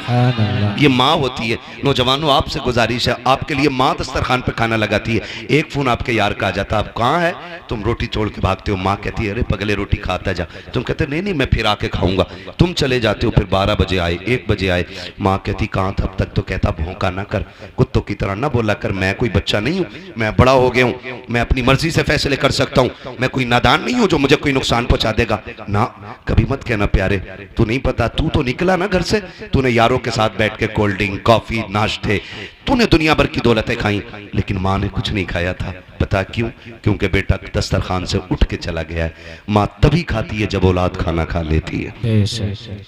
ये माँ होती है। नौजवानों आपसे गुजारिश है आपके लिए माँ दस्तरखान पे खाना लगाती है एक फ़ोन आपके यार का आ जाता आप कहाँ है तुम रोटी छोड़ के भागते हो। माँ कहती है अरे पगले रोटी खाता जा। तुम कहते नहीं मैं फिर आके खाऊंगा। तुम चले जाते हो फिर 12 बजे आए 1 बजे आए। माँ कहती कहाँ था अब तक तो कहता भौंका ना कर कुत्तों की तरह ना बोला कर मैं कोई बच्चा नहीं हूँ मैं बड़ा हो गया हूँ मैं अपनी मर्जी से फैसले कर सकता हूँ मैं कोई नादान नहीं हूँ जो मुझे कोई नुकसान पहुँचा देगा ना। कभी मत कहना प्यारे तू नहीं पता तू तो निकला ना घर से तूने यारों के साथ बैठ के कोल्ड ड्रिंक कॉफी नाश्ते तूने दुनिया भर की दौलतें खाई लेकिन माँ ने कुछ नहीं खाया था। पता क्यों? क्योंकि बेटा दस्तरखान से उठ के चला गया है। माँ तभी खाती है जब औलाद खाना खा लेती है।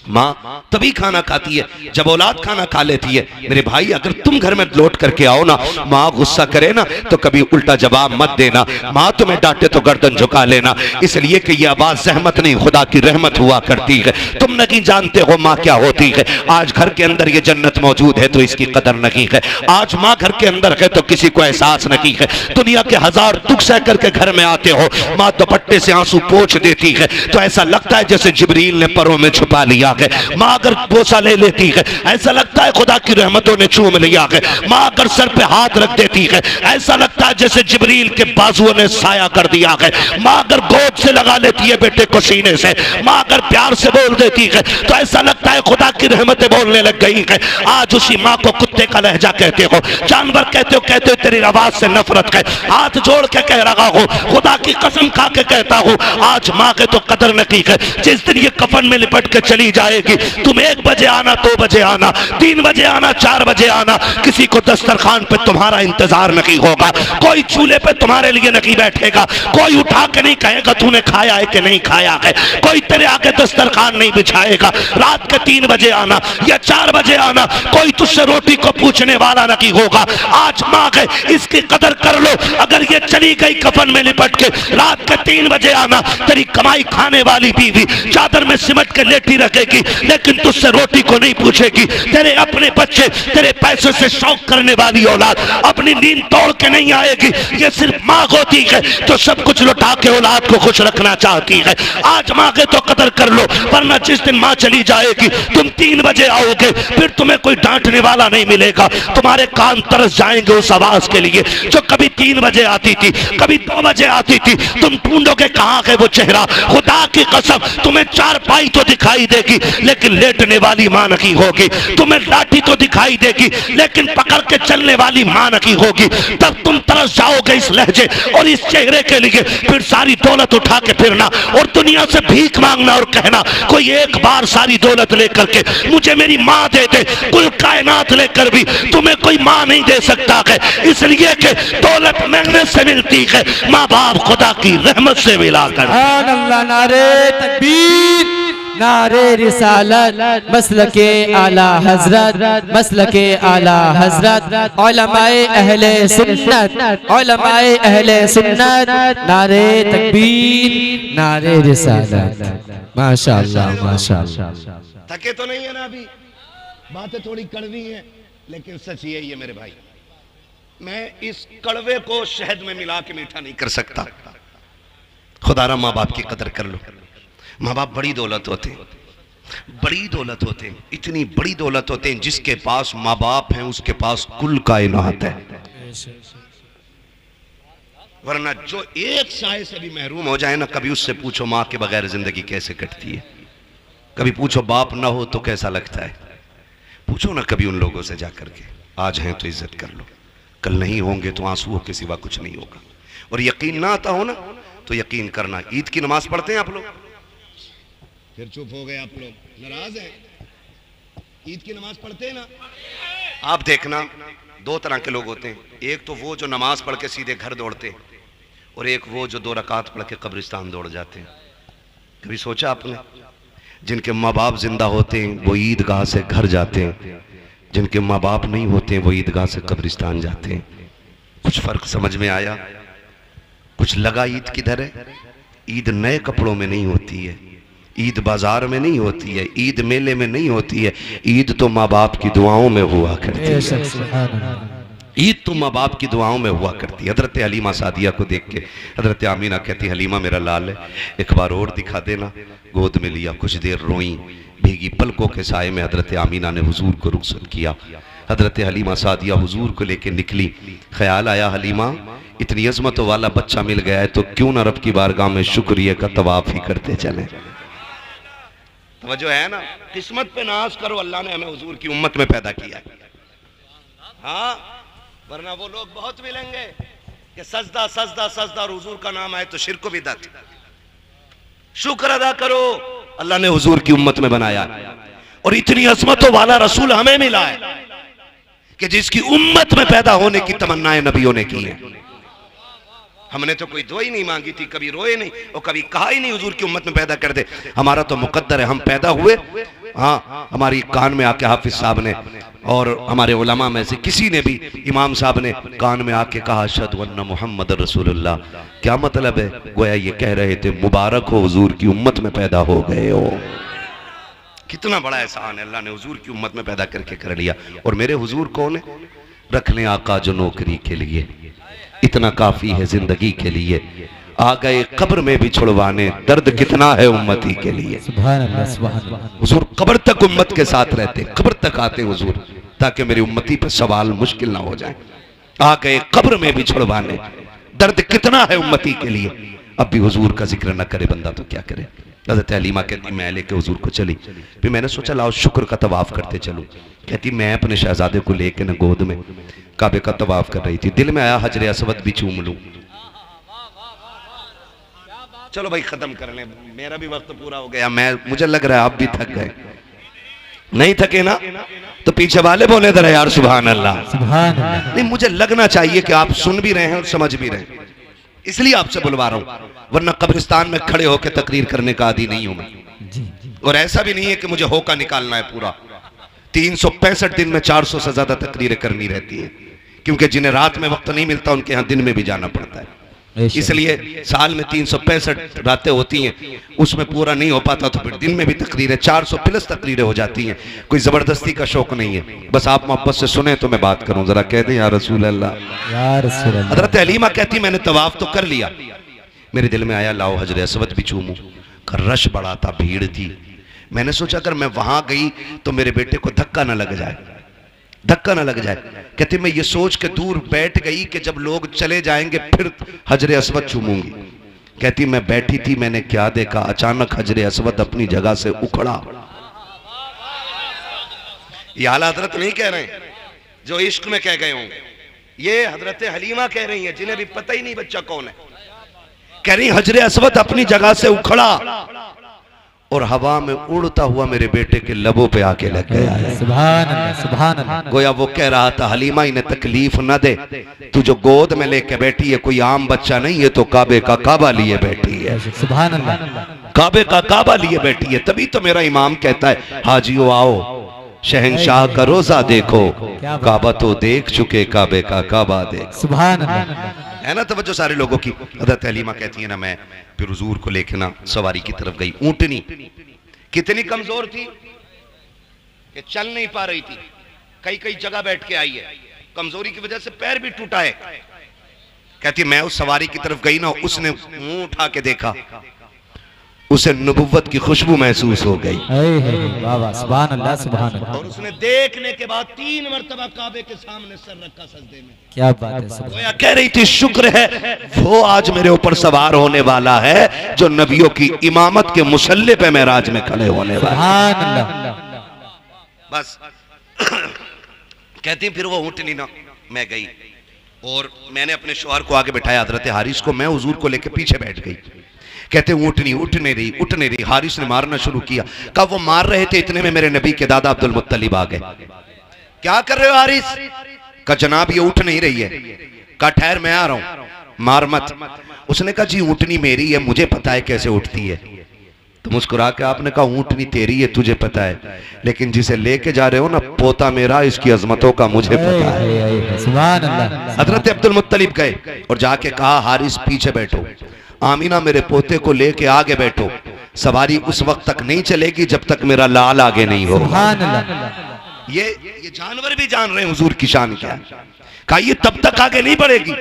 माँ तभी खाना खाती है जब औलाद खाना खा लेती है। मेरे भाई अगर तुम घर में लौट करके आओ ना माँ गुस्सा करे ना तो कभी उल्टा जवाब मत देना। माँ तुम्हें डांटे तो गर्दन झुका लेना इसलिए कि ये आवाज जहमत नहीं खुदा की रहमत हुआ करती है। तुम नहीं जानते हो माँ क्या होती है। आज घर के अंदर ये जन्नत मौजूद है तो इसकी कदर नहीं है। आज माँ घर के अंदर है तो किसी को एहसास नहीं है। दुनिया के 1000 दुख सह करके घर में आते हो माँ दुपट्टे से आंसू पोंछ देती है तो ऐसा लगता है जैसे जिब्रील ने परों में छुपा लिया है। माँ अगर बोसा ले लेती है ऐसा लगता है खुदा की रहमतों ने चूम लिया है। माँ अगर सर पे हाथ रख देती है ऐसा लगता है जैसे जिब्रील के बाजुओं ने साया कर दिया है। माँ अगर गोद से लगा लेती है बेटे को सीने से माँ अगर प्यार से बोल देती है तो ऐसा लगता है खुदा की रहमतें बोलने लग गई है। आज उसी माँ को कुत्ते का लहजा कहते हो जानवर कहते हो तेरी आवाज से नफरत है। हाथ हाथ जोड़ के कह रहा हूँ, खुदा की कसम खा के कहता हूँ, आज माँ के तो कदर नहीं है। जिस दिन ये कफन में लिपट के चली जाएगी, तुम 1 बजे आना, 2 बजे आना, 3 बजे आना, 4 बजे आना, किसी को दस्तरखान पे तुम्हारा इंतजार नहीं होगा, कोई चूल्हे पे तुम्हारे लिए नहीं बैठेगा, कोई उठा के नहीं कहेगा तूने खाया है कि नहीं खाया है, कोई तेरे आगे दस्तरखान नहीं बिछाएगा। रात के 3 बजे आना या 4 बजे आना, कोई तुझसे रोटी को पूछने वाला नहीं होगा। आज माँ है, इसकी कदर कर लो। अगर ये चली गई कफन में लिपट के, रात के 3 बजे आना, तेरी कमाई खाने वाली बीवी चादर में सिमट के लेटी रखेगी, लेकिन तुझसे रोटी को नहीं पूछेगी। तेरे अपने बच्चे, तेरे पैसे से शौक करने वाली औलाद अपनी नींद तोड़ के नहीं आएगी। ये सिर्फ माँ होती है जो सब कुछ लुटा के औलाद को खुश रखना चाहती है। आज माँ के तो कदर कर लो, वरना जिस दिन माँ चली जाएगी, तुम 3 बजे आओगे, फिर तुम्हें कोई डांटने वाला नहीं मिलेगा। तुम्हारे कान तरस जाएंगे उस आवाज के लिए जो कभी 3 बजे आती थी, कभी 2 बजे आती थी। तुम ढूंढोगे कहाँ है वो चेहरा। खुदा की कसम, तुम्हें 4 पाई तो दिखाई देगी, लेकिन लेटने वाली मां नहीं होगी। तुम्हें लाठी तो दिखाई देगी, लेकिन पकड़ के चलने वाली मां नहीं होगी। तब तुम तरस जाओगे इस लहजे और इस चेहरे के लिए। फिर सारी दौलत उठा के फिरना और दुनिया से भीख मांगना और कहना कोई एक बार सारी दौलत लेकर के मुझे मेरी मां दे दे। कुल कायनात लेकर भी तुम्हें कोई मां नहीं दे सकता है, इसलिए कि दौलत मेहनत से मिलती है, माँ बाप खुदा की रहमत से मिलाकर। अल्लाह, नारे तकबीर, नारे रिसालत, मसलके आला हजरत, मसलके आला हजरत, उलमाए अहले सुन्नत, उलमाए अहले सुन्नत, नारे तकबीर, नारे रिसालत। माशाअल्लाह, माशाअल्लाह। थके तो नहीं है ना अभी? बातें थोड़ी कड़वी हैं, लेकिन सच यही है मेरे भाई, मैं इस कड़वे को शहद में मिला के मीठा नहीं कर सकता। खुदारा माँ बाप की कदर कर लो। माँ बाप बड़ी दौलत होते हैं, बड़ी दौलत होते हैं, इतनी बड़ी दौलत होते हैं, जिसके पास माँ बाप हैं उसके पास कुल कायनात है। वरना जो एक साए से भी महरूम हो जाए ना, कभी उससे पूछो माँ के बगैर जिंदगी कैसे कटती है, कभी पूछो बाप ना हो तो कैसा लगता है, पूछो ना कभी उन लोगों से जाकर के। आज हैं तो इज्जत कर लो, कल नहीं होंगे तो आंसुओं के सिवा कुछ नहीं होगा। और यकीन ना आता हो ना तो यकीन करना, ईद की नमाज पढ़ते हैं आप लोग? फिर चुप हो गए आप लोग, नाराज हैं। ईद की नमाज पढ़ते हैं ना? आप देखना 2 तरह के लोग होते हैं, एक तो वो जो नमाज पढ़ के सीधे घर दौड़ते हैं, और एक वो जो 2 रकात पढ़ के कब्रिस्तान दौड़ जाते हैं। कभी सोचा आपने? जिनके माँ बाप जिंदा होते हैं वो ईदगाह से घर जाते हैं, जिनके माँ बाप नहीं होते हैं वो ईदगाह से कब्रिस्तान जाते हैं। कुछ फर्क समझ में आया? कुछ लगा ईद किधर है? ईद नए कपड़ों में नहीं होती है, ईद बाजार में नहीं होती है, ईद मेले में नहीं होती है, ईद तो माँ बाप की दुआओं में हुआ करती है। ईद तो माँ बाप की दुआओं में हुआ करती है। हजरत हलीमा सादिया को देख के हजरत आमीना कहती, हलीमा मेरा लाल है, एक बार और दिखा देना। गोद में लिया, कुछ देर रोई, भीगी पलकों के साए में हजरत आमीना ने हुजूर को रुखसत किया। हजरत हलीमा सादिया हुजूर को लेके निकली। ख्याल आया हलीमा इतनी अजमतों वाला बच्चा मिल गया है तो क्यों ना रब की बारगाह में शुक्रिया का तवाफ ही करते चले। तवज्जो है ना? किस्मत पे नाज करो, अल्लाह ने हमें हुजूर की उम्मत में पैदा किया है। हाँ, वरना वो लोग बहुत मिलेंगे कि सजदा सजदा सजदा और हुजूर का नाम आए तो शिर्क बिदअत। शुक्र अदा करो, अल्लाह ने हुजूर की उम्मत में बनाया और इतनी अजमतों वाला रसूल हमें मिला है कि जिसकी उम्मत में पैदा होने की तमन्नाएं नबियों ने की हैं। हमने तो कोई दुआ ही नहीं मांगी थी, कभी रोए नहीं और कभी कहा ही नहीं हुजूर की उम्मत में पैदा कर दे। हमारा तो मुकद्दर है, हम पैदा हुए। हाँ, हमारी कान में आके हाफिज साहब ने और हमारे उलमा में से किसी ने भी, इमाम साहब ने कान में आके कहा अशहदु अन्ना मुहम्मद रसूलुल्लाह। क्या मतलब है? गोया ये कह रहे थे मुबारक हो हुजूर की उम्मत में पैदा हो गए हो। कितना बड़ा एहसान है, अल्लाह ने हुजूर की उम्मत में पैदा करके कर लिया। और मेरे हुजूर कौन है? रखने आका जो नौकरी के लिए, इतना काफी है जिंदगी के लिए। आ गए कब्र में भी छुड़वाने, दर्द कितना है उम्मती के लिए। सुभान अल्लाह, सुभान अल्लाह। हुजूर कब्र तक उम्मत के साथ रहते, कब्र तक आते हुजूर, ताकि मेरी उम्मती पर सवाल मुश्किल ना हो जाए। आ गए कब्र में भी छुड़वाने, दर्द कितना है उम्मती के लिए। अब भी हुजूर का जिक्र न करे बंदा तो क्या करे। हज़रत हलीमा कहती मैं लेके हुजूर को चली, फिर मैंने सोचा लाओ शुक्र का तवाफ करते चलूं। कहती मैं अपने शहजादे को लेके न गोद में काबे का तवाफ कर रही थी, दिल में आया हजर असवद भी चूम लूं। चलो भाई खत्म कर लें, मेरा भी वक्त पूरा हो गया। मुझे लग रहा है आप भी थक गए। नहीं थके ना तो पीछे वाले बोले जरा यार सुभान अल्लाह। सुभान अल्लाह। नहीं, मुझे लगना चाहिए कि आप सुन भी रहे हैं और समझ भी रहे हैं, इसलिए आपसे बुलवा रहा हूं, वरना कब्रिस्तान में खड़े होकर तकरीर करने का आदी नहीं हूं मैं। और ऐसा भी नहीं है कि मुझे होका निकालना है पूरा। 365 दिन में 400 से ज्यादा तकरीरें करनी रहती है, क्योंकि जिन्हें रात में वक्त नहीं मिलता उनके यहाँ दिन में भी जाना पड़ता है। इसलिए साल में 365 रातें होती हैं, उसमें पूरा नहीं हो पाता तो फिर दिन में भी तकरीरें 400 प्लस तकरीरें हो जाती हैं। कोई जबरदस्ती का शौक नहीं है, बस आप मोहब्बत से सुने तो मैं बात करूं। जरा कह दें या रसूल अल्लाह। हजरत हलीमा कहती मैंने तवाफ तो कर लिया, मेरे दिल में आया लाओ हजर असवद भी चूमूं। रश बड़ा था, भीड़ थी। मैंने सोचा अगर मैं वहां गई तो मेरे बेटे को धक्का ना लग जाए, धक्का ना लग जाए। कहती मैं ये सोच के दूर बैठ गई कि जब लोग चले जाएंगे फिर हजर असवद चूमूंगी। कहती मैं बैठी थी, मैंने क्या देखा, अचानक हजर असवद अपनी जगह से उखड़ा। ये आला हजरत नहीं कह रहे जो इश्क में कह गए होंगे, ये हजरत हलीमा कह रही है जिन्हें भी पता ही नहीं बच्चा कौन है। कह रही हजर असवद अपनी जगह से उखड़ा और हवा में उड़ता हुआ मेरे बेटे के लबों पे आके लग गया। सुभान अल्लाह, सुभान अल्लाह। गोया वो कह रहा था हलीमा इन्हें तकलीफ न दे, तू जो गोद में लेके बैठी है कोई आम बच्चा नहीं है, तो काबे का काबा लिए बैठी है। सुभान अल्लाह। काबे का काबा लिए बैठी है। तभी तो मेरा इमाम कहता है हाजियो आओ शहंशाह का रोजा देखो, काबा तो देख चुके काबे का काबा देख। सुभान अल्लाह। है ना तवज्जो सारे लोगों की। हज़रत हलीमा कहती है ना मैं फिर हुजूर को लेके ना सवारी की तरफ गई। ऊंटनी कितनी कमजोर थी कि चल नहीं पा रही थी, कई कई जगह बैठ के आई है, कमजोरी की वजह से पैर भी टूटा है। कहती मैं उस सवारी की तरफ गई ना, उसने मुंह उठा के देखा, उसे नबुव्वत की खुशबू महसूस हो गई। सुभान अल्लाह, सुभान अल्लाह। और उसने देखने के बाद 3 मरतबा काबे के सामने सर रखा सजदे में। क्या बात है। गोया कह रही थी शुक्र है वो आज मेरे ऊपर सवार होने वाला है जो नबियों की इमामत के मुसल्ले पे मेराज में खड़े होने वाला है। बस कहती फिर वो ऊँटनी ना मैं गई और मैंने अपने शौहर को आगे बिठाया, हजरत हारिस को, मैं हुजूर को लेकर पीछे बैठ गई। कहते ऊँटनी उठने रही। हारिस ने मारना शुरू किया। कब वो मार रहे थे इतने में मेरे नबी के दादा अब्दुल मुत्तलिब आ गए। क्या कर रहे हो हारिस? का जनाब ये उठ नहीं रही है। का ठहर मैं आ रहा हूं, मार मत। उसने कहा जी ऊँटनी मेरी है, मुझे पता है कैसे उठती है। तो मुस्कुरा के आपने कहा ऊँटनी तेरी है, तुझे पता है, लेकिन जिसे लेके जा रहे हो ना पोता मेरा, इसकी अजमतों का मुझे पता है। सुभान अल्लाह। हजरत अब्दुल मुत्तलिब गए और जाके कहा हारिस पीछे बैठो, आमीना मेरे पोते को लेके आगे बैठो, सवारी उस वक्त तक नहीं चलेगी जब तक मेरा लाल आगे नहीं होगा। ये जानवर भी जान रहे हैं हुजूर की शान क्या। कहा ये तब तक आगे नहीं बढ़ेगी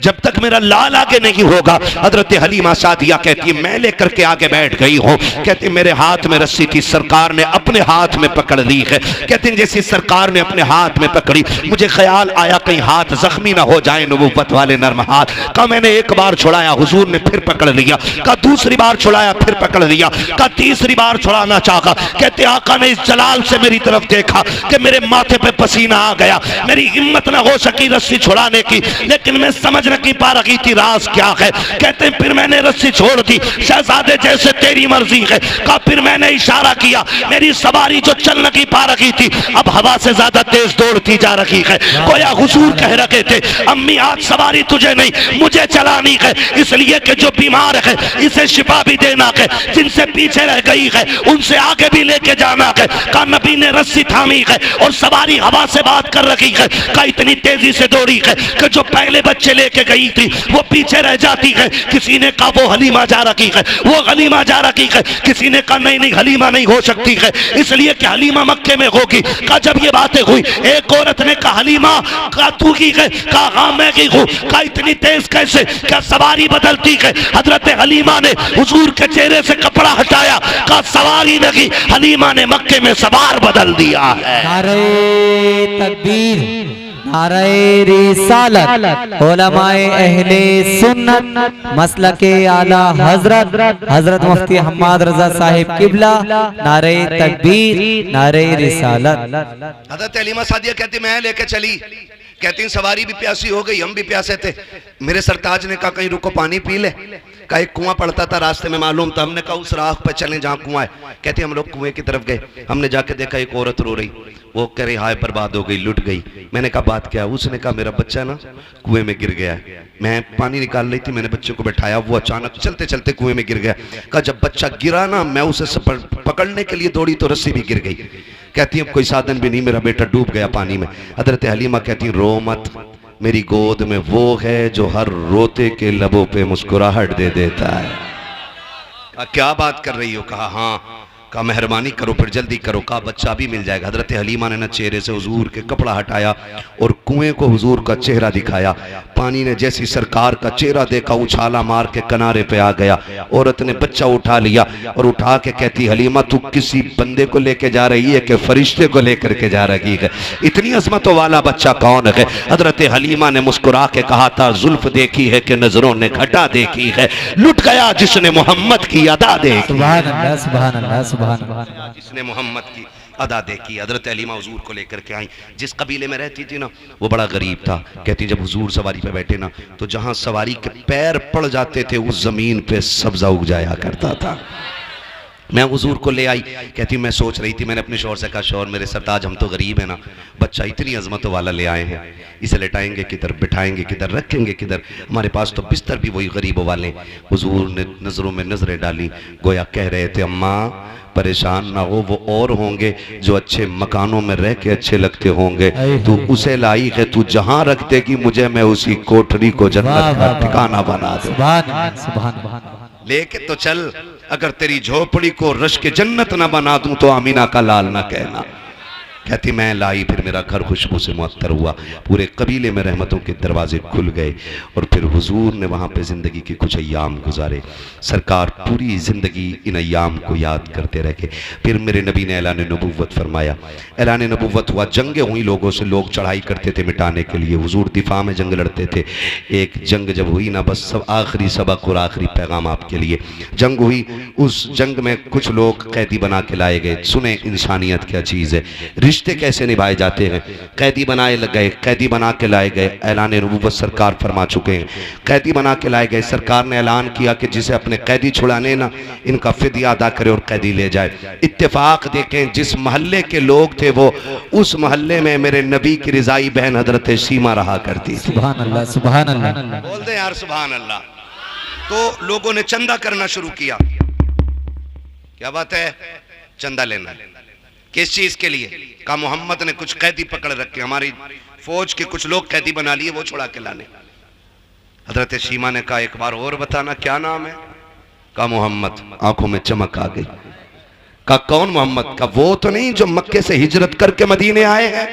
जब तक मेरा लाल आगे नहीं होगा। हजरत हलीमा सादिया कहती है मैं लेकर के आगे बैठ गई हूँ। कहती मेरे हाथ में रस्सी थी, सरकार ने अपने हाथ में पकड़ ली है। कहती जैसे सरकार ने अपने हाथ में पकड़ी, मुझे ख्याल आया कहीं हाथ जख्मी ना हो जाए, नबुव्वत वाले नर्म हाथ। कहा मैंने एक बार छुड़ाया, हुजूर ने फिर पकड़ लिया। कहा दूसरी बार छुड़ाया, फिर पकड़ लिया। कहा तीसरी बार छुड़ाना चाहा। कहते आका ने इस जलाल से मेरी तरफ देखा कि मेरे माथे पे पसीना आ गया, मेरी हिम्मत ना हो सकी रस्सी छुड़ाने की, लेकिन मैं समझ नहीं पा रही थी राज क्या है। कहते हैं फिर मैंने रस्सी छोड़ दी, शहजादे जैसे तेरी मर्जी है। कहा फिर मैंने इशारा किया, मेरी सवारी जो चल नहीं पा रही थी अब हवा से ज्यादा तेज दौड़ती जा रही है। गोया हुजूर कह रहे थे अम्मी आज सवारी तुझे नहीं मुझे चलानी है, इसलिए कि जो बीमार है इसे शिफा भी देना है, जिनसे पीछे रह गई है उनसे आगे भी लेके जाना है। कहा नबी ने रस्सी थामी है और सवारी हवा से बात कर रही है। कहा इतनी तेजी से दौड़ी है कि जो पहले बच्चे लेके गई थी वो पीछे रह जाती है। किसी ने कहा वो हलीमा जा रही है, वो हलीमा जा रही है। किसी ने कहा नहीं नहीं हलीमा नहीं हो सकती है, इसलिए कि हलीमा मक्के में होगी। कहा जब ये बातें हुई एक औरत ने कहा हलीमा कहा तू की गई? कहा हाँ मैं की हूँ। कहा इतनी तेज कैसे? क्या सवारी बदलती है? हजरत हलीमा ने हुजूर के चेहरे से कपड़ा हटाया। कहा सवारी नहीं, हलीमा ने मक्के में सवार बदल दिया है। नारे तकबीर, नारे रिसालत, उलमाए अहले सुन्नत, मसलके आला हजरत हजरत मुफ्ती हम्माद रजा साहिब किबला, नारे तकबीर, नारे रिसालत। हजरत हलीमा सादिया कहती मैं लेके चली, कहती हैं सवारी भी प्यासी हो गई, हम भी प्यासे थे। मेरे सरताज ने कहा कहीं रुको पानी पी ले। कहा एक कुआं पड़ता था रास्ते में मालूम था। हमने कहा उस राह पर चलें जहाँ कुआं है। कहती हम लोग कुएं की तरफ गए। हमने जाके देखा एक औरत रो रही। वो कह रही हाय बर्बाद हो गई, लुट गई। मैंने कहा बात क्या है? उसने कहा मेरा बच्चा ना कुएं में गिर गया है। मैं पानी निकाल रही थी, मैंने बच्चे को बैठाया, वो अचानक चलते चलते कुएं में गिर गया। कहा जब बच्चा गिरा ना, मैं उसे पकड़ने के लिए दौड़ी तो रस्सी भी गिर गई। कहती अब कोई साधन भी नहीं, मेरा बेटा डूब गया पानी में। हजरत हलीमा कहती रो मत, मेरी गोद में वो है जो हर रोते के लबों पे मुस्कुराहट दे देता है। क्या बात कर रही हो? कहा हाँ। कहा मेहरबानी करो, फिर जल्दी करो। कहा बच्चा भी मिल जाएगा। हजरत हलीमा ने ना चेहरे से हुजूर के कपड़ा हटाया और कुएं को हुजूर का चेहरा दिखाया। पानी ने जैसी सरकार का चेहरा देखा, उछाला मार के किनारे पे आ गया। औरत ने बच्चा उठा लिया और उठा के कहती हलीमा तू किसी बंदे को लेके जा रही है कि फरिश्ते को लेकर के जा रही है? इतनी अजमतों वाला बच्चा कौन है? हजरत हलीमा ने मुस्कुरा के कहा था जुल्फ देखी है कि नजरों ने घटा देखी है, लुट गया जिसने मोहम्मद की अदा देखी। सुभान अल्लाह, सुभान अल्लाह, सुभान जिसने मोहम्मद की अदा देखी। हजरत हलीमा हुजूर को लेकर के आई। जिस कबीले में रहती थी ना, वो बड़ा गरीब था। कहती जब हुजूर सवारी पे बैठे ना, तो जहां सवारी के पैर पड़ जाते थे उस जमीन पे सब्जा उग जाया करता था। मैं हुजूर को ले आई। कहती मैं सोच रही थी, मैंने अपने शौहर से कहा शौहर मेरे सरताज हम तो गरीब है ना, बच्चा इतनी अजमतों वाला ले आए हैं, इसे लेटाएंगे किधर, बिठाएंगे किधर, रखेंगे किधर? हमारे पास तो बिस्तर भी वही गरीबों वाले। हुजूर ने नजरों में नजरें डाली, गोया कह रहे थे अम्मा परेशान ना हो, वो और होंगे जो अच्छे मकानों में रह के अच्छे लगते होंगे। तू उसे लाई है, तू जहां रख देगी मुझे मैं उसी कोठरी को जन्नत का ठिकाना बना दूं। लेके तो चल, अगर तेरी झोपड़ी को रश के जन्नत ना बना दूं तो आमीना का लाल ना कहना। कहती मैं लाई, फिर मेरा घर खुशबू से मुअत्तर हुआ। पूरे कबीले में रहमतों के दरवाजे खुल गए और फिर हुजूर ने वहाँ पे ज़िंदगी के कुछ अय्याम गुजारे। सरकार पूरी ज़िंदगी इन अय्याम को याद करते रहे। फिर मेरे नबी ने ऐलान नबूवत फरमाया। ऐलान नबूवत हुआ, जंगें हुई लोगों से, लोग चढ़ाई करते थे मिटाने के लिए। हुजूर दिफा में जंग लड़ते थे। एक जंग जब हुई ना, बस सब आखिरी सबक और आखिरी पैगाम आपके लिए। जंग हुई, उस जंग में कुछ लोग कैदी बना के लाए गए। सुने इंसानियत क्या चीज़ है, रिश्ते कैसे निभाए जाते हैं। कैदी बनाए गए, कैदी बना के लाए गए। ऐलान नबूवत सरकार फरमा चुके हैं, कैदी बना के लाए गए। सरकार ने ऐलान किया कि जिसे अपने कैदी छुड़ाने ना, इनका फिदिया अदा करे और कैदी ले जाए। इत्तेफाक देखें, जिस मोहल्ले के लोग थे वो उस मोहल्ले में मेरे नबी की रिजाई बहन हजरत सीमा रहा करती थी। सुभान अल्लाह, सुभान अल्लाह। बोल दे यार सुभान अल्लाह। तो लोगों ने चंदा करना शुरू किया। क्या बात है? चंदा लेना। किस चीज के लिए? कहा मोहम्मद ने कुछ कैदी पकड़ रखे, हमारी फौज के कुछ लोग कैदी बना लिए, वो छुड़ा के लाने। हजरत सीमा ने कहा एक बार और बताना क्या नाम है? कहा मोहम्मद। आंखों में चमक आ गई। कहा कौन मोहम्मद? का वो तो नहीं जो मक्के से हिजरत करके मदीने आए हैं?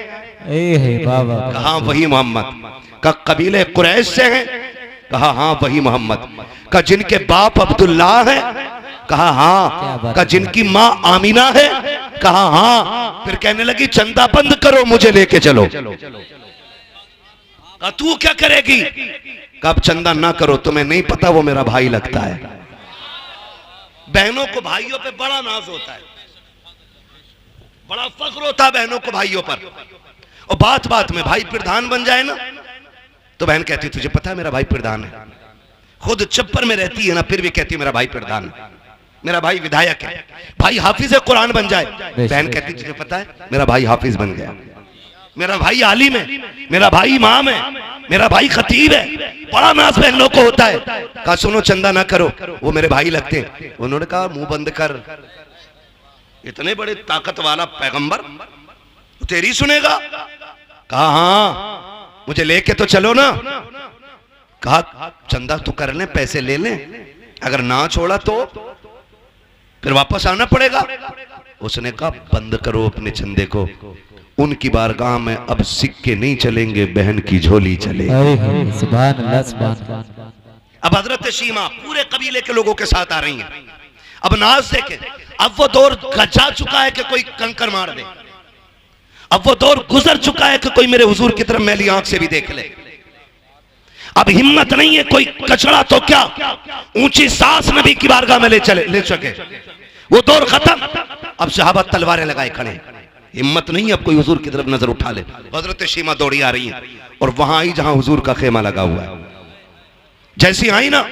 कहा वही मोहम्मद। का कबीले कुरैश से हैं? कहा हाँ वही मोहम्मद। का जिनके बाप अब्दुल्ला है? कहा हाँ। का जिनकी माँ आमीना है? कहा हाँ। फिर कहने लगी चंदा बंद करो, मुझे लेके चलो। कहा तू क्या करेगी? कब चंदा ना करो, तुम्हें नहीं पता वो मेरा भाई लगता है। बहनों को भाइयों पे बड़ा नाज होता है, बड़ा फख्र होता है बहनों को भाइयों पर। और बात बात में भाई प्रधान बन जाए ना, तो बहन कहती तुझे पता है मेरा भाई प्रधान है। खुद छप्पर में रहती है ना, फिर भी कहती है मेरा भाई प्रधान है, मेरा भाई विधायक है। भाई हाफिज कुरान बन जाए, बहन कहती तुझे पता है मेरा भाई हाफिज बन गया, मेरा भाई आलिम है, मेरा भाई इमाम है, मेरा भाई खतीब है। बड़ा नाज बहनों को होता है। कहा सुनो चंदा ना करो, वो मेरे भाई लगते हैं। उन्होंने कहा मुंह बंद कर, इतने बड़े ताकत वाला पैगंबर तेरी सुनेगा? कहा हाँ मुझे लेके तो चलो ना। कहा चंदा तो कर ले, पैसे ले ले, अगर ना छोड़ा तो फिर वापस आना पड़ेगा। उसने कहा बंद करो अपने चंदे को, उनकी बारगाह में अब सिक्के नहीं चलेंगे, बहन की झोली चलेगी। सुभान अल्लाह, सुभान अल्लाह। अब हजरत सीमा पूरे कबीले के लोगों के साथ आ रही हैं। अब नाज देखे, अब वो दौर जा चुका है कि कोई कंकर मार दे, अब वो दौर गुजर चुका है कि कोई मेरे हुजूर की तरफ मैली आंख से भी देख ले। अब हिम्मत नहीं है कोई कचड़ा तो क्या ऊंची सांस नबी की बारगाह में ले सके। वो दौर खत्म। अब सहाबा तलवारें लगाए खड़े, हिम्मत नहीं अब कोई हुजूर की तरफ नजर उठा ले। हजरत शीमा दौड़ी आ रही है और वहां आई जहां हुजूर का खेमा लगा हुआ है। जैसी आई ना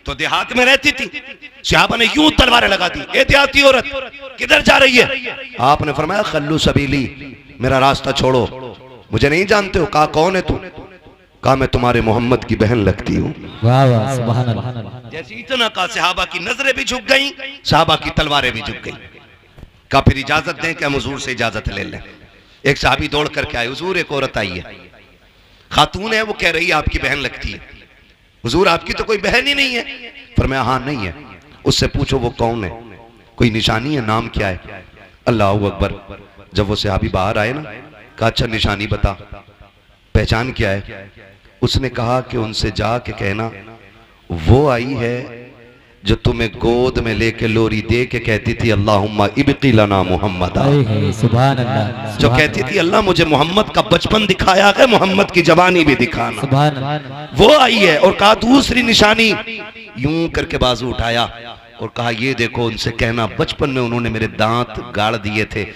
तो देहात में रहती थी, सहाबा ने यूं तलवारें लगा दी, ए देहाती औरत किधर जा रही है? आपने फरमाया खल्लू सबीली, मेरा रास्ता छोड़ो, मुझे नहीं जानते हो। कहा कौन है तू? कहा मैं तुम्हारे मोहम्मद की बहन लगती हूँ। वाह वाह सुभान अल्लाह। जैसे इतना कहा सहाबा की नजरें भी झुक गई, सहाबा की तलवारें भी झुक गई। कहा फिर इजाजत दें कि हम हुजूर से इजाजत ले लें। एक साहबी दौड़ करके आए, हुजूर एक औरत आई है, खातून है, वो कह रही है आपकी बहन लगती है। हुजूर आपकी तो कोई बहन ही नहीं है। फरमाया हाँ नहीं है। उससे पूछो वो कौन है, कोई निशानी है, नाम क्या है? अल्लाह अकबर। जब वो सहाबी बाहर आए ना, कहा अच्छा निशानी बता, पहचान क्या है? उसने कहा कि उनसे जाके कहना वो आई है जो तुम्हें गोद में लेके लोरी दे के कहती थी अल्लाहुम्मा इब्की लना मुहम्मद, सुभान अल्लाह, जो कहती थी अल्लाह मुझे मोहम्मद का बचपन दिखाया है, मोहम्मद की जवानी भी दिखाना, सुभान अल्लाह। वो आई है। और कहा दूसरी निशानी, यूं करके बाजू उठाया और कहा ये देखो, उनसे कहना बचपन में उन्होंने मेरे दांत गाड़ दिए थे,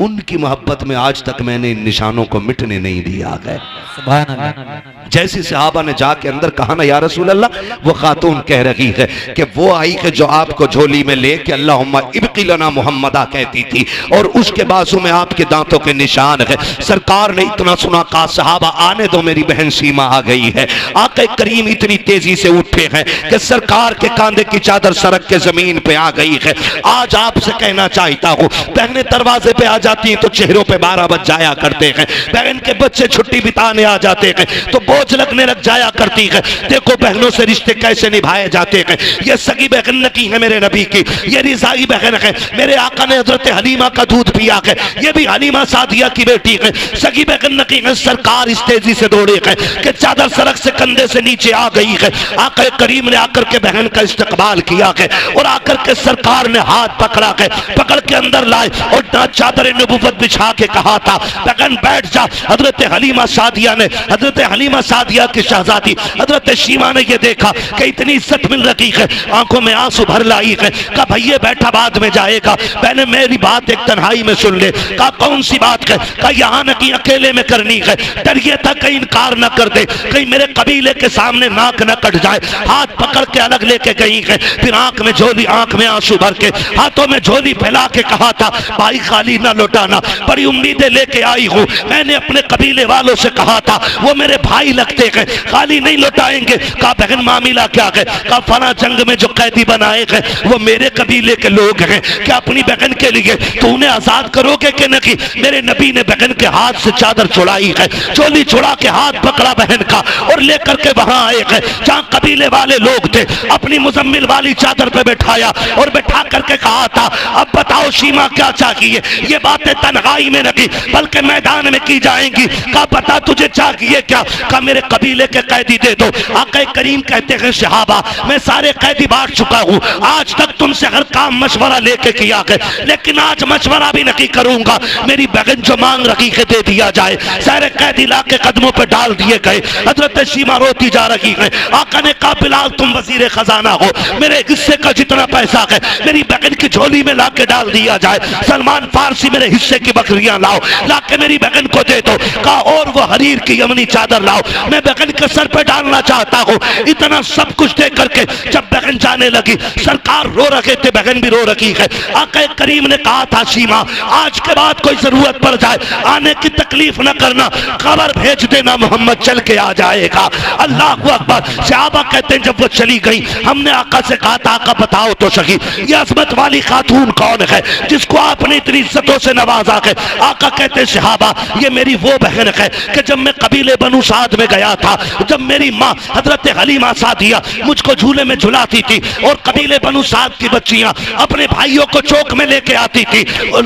उनकी मोहब्बत में आज तक मैंने इन निशानों को मिटने नहीं दिया है। सुभान अल्लाह। जैसी सहाबा ने जाके अंदर कहा ना या रसूल अल्लाह, वो खातून कह रही है कि वो आई है जो आपको झोली में लेके अल्लाहुम्मा इब्की लना मुहम्मदा कहती थी और उसके बाजू में आपके दांतों के निशान है। सरकार ने इतना सुना, कहा सहाबा आने दो, मेरी बहन सीमा आ गई है। आका करीम इतनी तेजी से उठे हैं कि सरकार के कांधे की चादर सरक के जमीन पे आ गई है। आज आपसे कहना चाहता हूँ, बहनें दरवाजे पे आ जाती हैं तो चेहरों पे 12 बज जाया करते हैं, बहन के बच्चे छुट्टी बिताने आ जाते हैं तो बोझ लगने लग जाया करती है। देखो बहनों से रिश्ते कैसे निभाए जाते हैं। ये सगी बहन नकी है मेरे नबी की, ये रिजाई बहन है, मेरे आका ने हजरत हलीमा का दूध पिया है, ये भी हलीमा सादिया की बेटी है, सगी बहन नकी है। सरकार इस तेजी से दौड़े है कि चादर सड़क से कंधे से नीचे आ गई है। आका करीम ने आकर के बहन का इस्तकबाल किया है और आकर के सरकार ने हाथ पकड़ा है, पकड़ के अंदर लाए और चादर नबुवत बिछा के कहा था बहन बैठ जा। हजरत हलीमा सादिया ने, हजरत हलीमा सादिया की शहजादी हजरत शीमा ने ये देखा कि इतनी इज्जत मिल रही है, आंखों में आंसू भर लाई है। कहा भैया बैठा बाद में जाएगा, पहले मेरी बात एक तन्हाई में सुन ले। कहा कौन सी बात है? कहा यहाँ न की अकेले में करनी है, डर ये था कहीं इनकार न कर दे, कहीं मेरे कबीले के सामने नाक न कट जाए। हाथ पकड़ के अलग लेके गई है, फिर आंख में झोली, आंख में आंसू भर के हाथों में झोली फैला के कहा था भाई खाली ना लौटाना, बड़ी उम्मीदें लेके आई हूँ, मैंने अपने कबीले वालों से कहा था वो मेरे भाई लगते हैं, खाली नहीं लौटाएंगे। कहा बहन मामला क्या है? कहा फला जंग में जो कैदी बनाए हैं वो मेरे कबीले के लोग हैं, क्या अपनी बहन के लिए तो उन्हें आजाद करोगे कि नहीं? मेरे नबी ने बहन के हाथ से चादर छुड़ाई है, चोली छुड़ा के हाथ पकड़ा बहन का और लेकर के वहां आए हैं जहां कबीले वाले लोग थे, अपनी मुजम्मिल वाली चादर पे बैठाया और बैठा करके कहा था अब बताओ शीमा क्या चाहिए? ये बातें तन्हाई में नहीं बल्कि मैदान में की जाएंगी। कहा पता तुझे चाहिए क्या? कहा मेरे कबीले के कैदी दे दो। आका करीम कहते हैं सहाबा मैं सारे कैदी बांट चुका हूँ, आज तक तुमसे हर काम मशवरा लेके किया है, लेकिन आज मशवरा भी नहीं करूंगा, मेरी बहन जो मांग रही है दे दिया जाए। सारे कैदी ला के कदमों पे डाल दिए गए। हजरत शीमा रोती जा रही है। आका ने कहा बिलाल तुम वजीर खजाना हो, मेरे हिस्से का जितना पैसा है मेरी बहन की झोली में ला के डाल दिया जाए। सलमान फारसी मेरे हिस्से की बकरियां लाओ, ला के मेरी बहन को दे दो। कहा और वो हरीर की यमनी चादर लाओ, मैं बहन के सर पे डालना चाहता हूँ। इतना सब कुछ दे करके जब बहन जाने लगी, सरकार रो रहे थे, बहन भी रो रही है। आका करीम ने कहा था शीमा आज के बाद कोई जरूरत पड़ जाए आने की तकलीफ न करना, खबर भेज देना मोहम्मद चल के आ जाएगा। अल्लाह अकबर। सहाबा कहते हैं जब वो चली गई हमने आका से कहा था आका बताओ तो सही ये अजमत वाली खातून कौन है जिसको आपने इतनी इज्जतों से नवाजा है? आका कहते हैं सहाबा ये मेरी वो बहन है कि जब मैं कबीले बनु साद में गया था, जब मेरी माँ हजरत हलीमा सादिया मुझको झूले में झुलाती थी और कबीले बनु साद की बच्चियां अपने भाइयों को चौक में लेके आती थी और